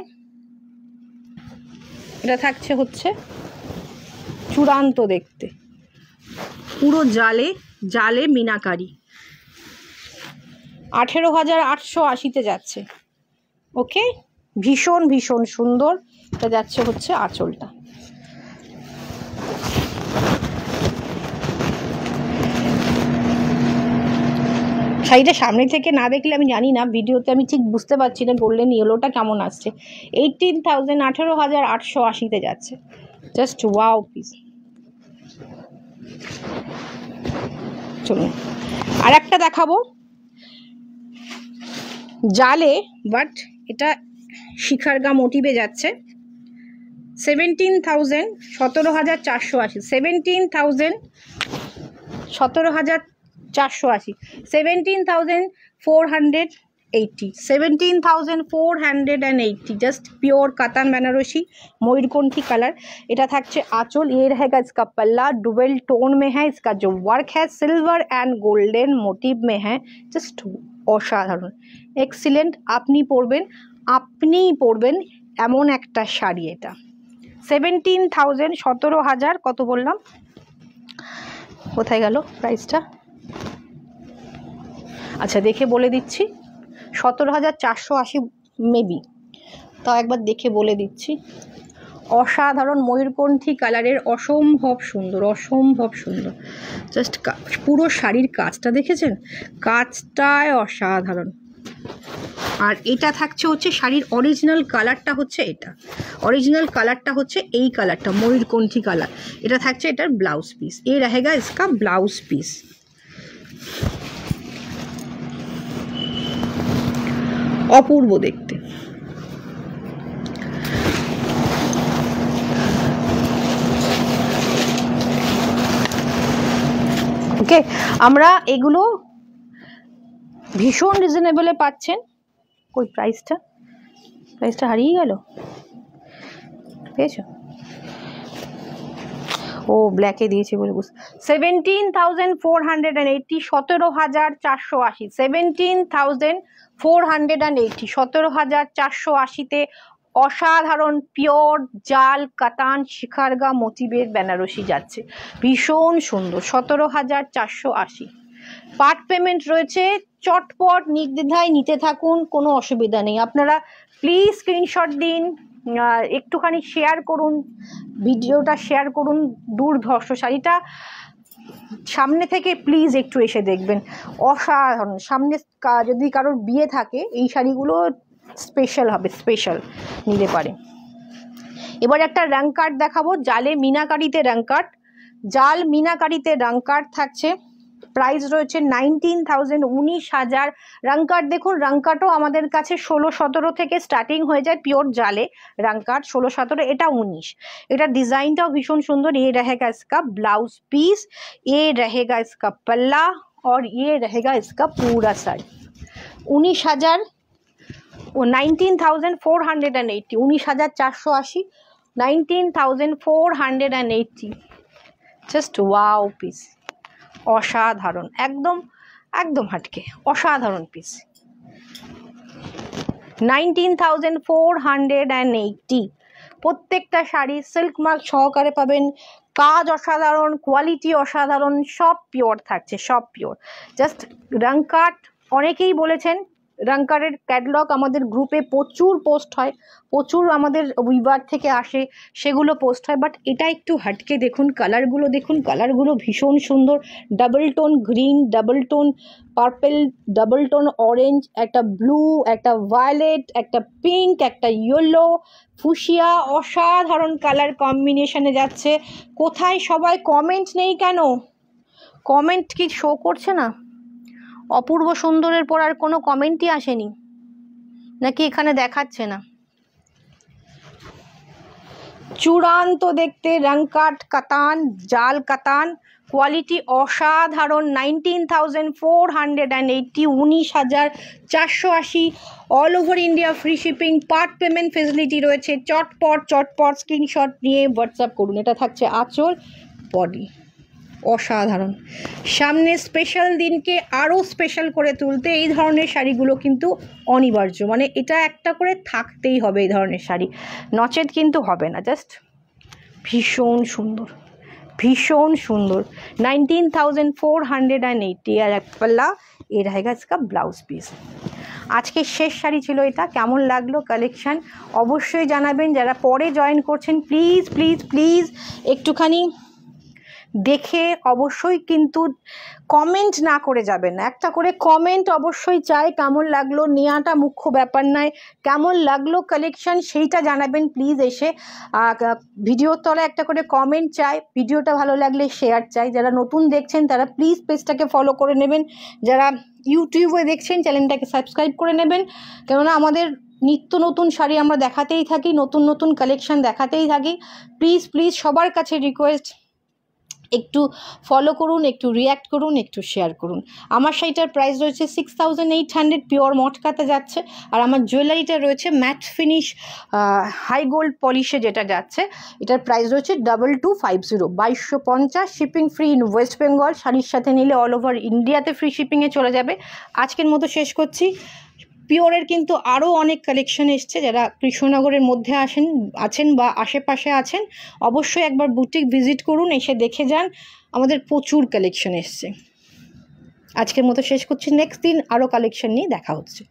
এটা থাকছে হচ্ছে চূড়ান্ত দেখতে, পুরো জালে মিনাকারি। 18,880-তে যাচ্ছে। ওকে, ভীষণ ভীষণ সুন্দর। এটা যাচ্ছে হচ্ছে আঁচলটা। শাড়িটা সামনে থেকে না দেখলে আমি জানি না, ভিডিওতে আমি ঠিক বুঝতে পারছি না গোল্ডেন ইয়েলোটা কেমন আসছে। 18,000 18,880-তে যাচ্ছে। Just wow piece. চলুন আর একটা দেখাবো জালে, বাট এটা শিখারগা মোটিভে যাচ্ছে। 17,000 17,480 17,000 17,480 17,480 17,480 জাস্ট পিওর কাতান বেনারসি मयूरकंठी कलर। এটা থাকছে आंचल। ये रहेगा इसका पल्ला, डुअल टोन में है। इसका जो वर्क है सिल्वर एंड गोल्डन मोटिव में है। জাস্ট অসাধারণ, এক্সিলেন্ট। আপনি পরবেন এমন একটা শাড়ি এটা। 17,000 17,000 কত বললাম, কোথায় গেল প্রাইসটা? আচ্ছা দেখে বলে দিচ্ছি, 17,480 মেবি, তাও একবার দেখে বলে দিচ্ছি। অসাধারণ ময়ূরকণ্ঠী কালারের, অসম্ভব সুন্দর, অসম্ভব সুন্দর। জাস্ট পুরো শাড়ির কাজটা দেখেছেন, কাজটায় অসাধারণ। আর এটা থাকছে হচ্ছে শাড়ির অরিজিনাল কালারটা হচ্ছে এটা, অরিজিনাল কালারটা হচ্ছে এই কালারটা ময়ূরকণ্ঠী কালার। এটা থাকছে এটার ব্লাউজ পিস। ये रहेगा इसका ब्लाउज पीस। অপূর্ব দেখতে। ওকে, আমরা এগুলো ভীষণ রিজনেবলে পাচ্ছেন। কই প্রাইসটা হারিয়ে গেল, পেয়েছো? ও ব্ল্যাকে দিয়েছি বলে বুঝ। 17,480 17,480 17,480 17,480-তে অসাধারণ পিওর জাল কাতান শিখারগা মোটিভের বেনারসি যাচ্ছে, ভীষণ সুন্দর। 17,480। পার্ট পেমেন্ট রয়েছে, চটপট নির্দ্বিধায় নিতে থাকুন, কোনো অসুবিধা নেই। আপনারা প্লিজ স্ক্রিনশট দিন, একটুখানি শেয়ার করুন, ভিডিওটা শেয়ার করুন। দুর্ধর্ষ শাড়িটা সামনে থেকে প্লিজ একটু এসে দেখবেন, অসাধারণ। সামনে যদি কারোর বিয়ে থাকে এই শাড়িগুলো স্পেশাল হবে, স্পেশাল নিতে পারে। এবার একটা রং কাট দেখাবো, জালে মিনাকারিতে রং কাট, জাল মিনাকারিতে রং কাট থাকছে। প্রাইস রয়েছে 19,000 19,000। রং কাট দেখুন, রং কাটও আমাদের কাছে 16-17 থেকে স্টার্টিং হয়ে যায় পিওর জালে রং কাট, 16-17, এটা 19। এটা डिजाइनটাও ভীষণ সুন্দর। ये रहेगा इसका ब्लाउज पीस, ये रहेगा इसका पल्ला और ये रहेगा इसका पूरा साड़ी। 19,000 ও 19,480 19,480 19,480 জাস্ট ওয়াও পিস, অসাধারণ, একদম একদম হাটকে অসাধারণ পিস। 19,480। প্রত্যেকটা শাড়ি সিল্ক মার্ক সহকারে পাবেন, কাজ অসাধারণ, কোয়ালিটি অসাধারণ, সব পিওর থাকছে, সব পিওর। জাস্ট রং কাট অনেকেই বলেছেন, রং কাটের ক্যাটালগ আমাদের গ্রুপে প্রচুর পোস্ট হয়, প্রচুর আমাদের উইবার থেকে আসে, সেগুলো পোস্ট হয়। বাট এটা একটু হাটকে দেখুন, কালারগুলো দেখুন, কালারগুলো ভীষণ সুন্দর। Double tone green, double tone purple, double tone orange, একটা ব্লু, একটা ভায়োলেট, একটা পিঙ্ক, একটা ইয়েলো, ফুসিয়া, অসাধারণ কালার কম্বিনেশনে যাচ্ছে। কোথায় সবাই কমেন্ট নেই কেন? কমেন্ট কি শো করছে না? অপূর্ব সুন্দরের পর আর কোনো কমেন্টই আসেনি নাকি এখানে দেখাচ্ছে না? চূড়ান্ত দেখতে রং কাট কাতান, জাল কাতান, কোয়ালিটি অসাধারণ। 19,480 19,480 all over India free shipping, part payment facility রয়েছে। চটপট স্ক্রিনশট নিয়ে হোয়াটসঅ্যাপ করুন। এটা থাকছে আঁচল, বডি, অসাধারণ। সামনে স্পেশাল দিনকে আরও স্পেশাল করে তুলতে এই ধরনের শাড়িগুলো কিন্তু অনিবার্য, মানে এটা একটা করে থাকতেই হবে এই ধরনের শাড়ি, নচেত কিন্তু হবে না। জাস্ট ভীষণ সুন্দর, ভীষণ সুন্দর। 19,480 আর এক পাল্লা। ये रहेगा इसका ब्लाउज पीस। আজকে শেষ শাড়ি ছিল এটা। কেমন লাগলো কালেকশান অবশ্যই জানাবেন। যারা পরে জয়েন করছেন প্লিজ প্লিজ প্লিজ একটুখানি দেখে অবশ্যই কিন্তু কমেন্ট না করে যাবেন না, একটা করে কমেন্ট অবশ্যই চাই। কেমন লাগলো নেওয়াটা মুখ্য ব্যাপার নয়, কেমন লাগলো কালেকশন সেইটা জানাবেন প্লিজ এসে। ভিডিওর তলায় একটা করে কমেন্ট চাই, ভিডিওটা ভালো লাগলে শেয়ার চাই। যারা নতুন দেখছেন তারা প্লিজ পেজটাকে ফলো করে নেবেন, যারা ইউটিউবে দেখছেন চ্যানেলটাকে সাবস্ক্রাইব করে নেবেন, কেননা আমাদের নিত্য নতুন শাড়ি আমরা দেখাতেই থাকি, নতুন নতুন কালেকশন দেখাতেই থাকি। প্লিজ প্লিজ সবার কাছে রিকোয়েস্ট একটু ফলো করুন, একটু রিয়্যাক্ট করুন, একটু শেয়ার করুন। আমার শাড়িটার প্রাইস রয়েছে 6800 পিওর মটকাতে যাচ্ছে। আর আমার জুয়েলারিটা রয়েছে ম্যাট ফিনিশ হাই গোল্ড পলিশে যেটা যাচ্ছে, এটার প্রাইস রয়েছে 2250, 2250, shipping free in West Bengal. শাড়ির সাথে নিলে অল ওভার ইন্ডিয়াতে ফ্রি শিপিংয়ে চলে যাবে। আজকের মতো শেষ করছি। পিওরের কিন্তু আরও অনেক কালেকশন এসছে। যারা কৃষ্ণনগরের মধ্যে আছেন বা আশেপাশে আছেন অবশ্যই একবার বুটিক ভিজিট করুন, এসে দেখে যান। আমাদের প্রচুর কালেকশন এসছে। আজকের মতো শেষ করছি, নেক্সট দিন আরও কালেকশন নিয়ে দেখা হচ্ছে।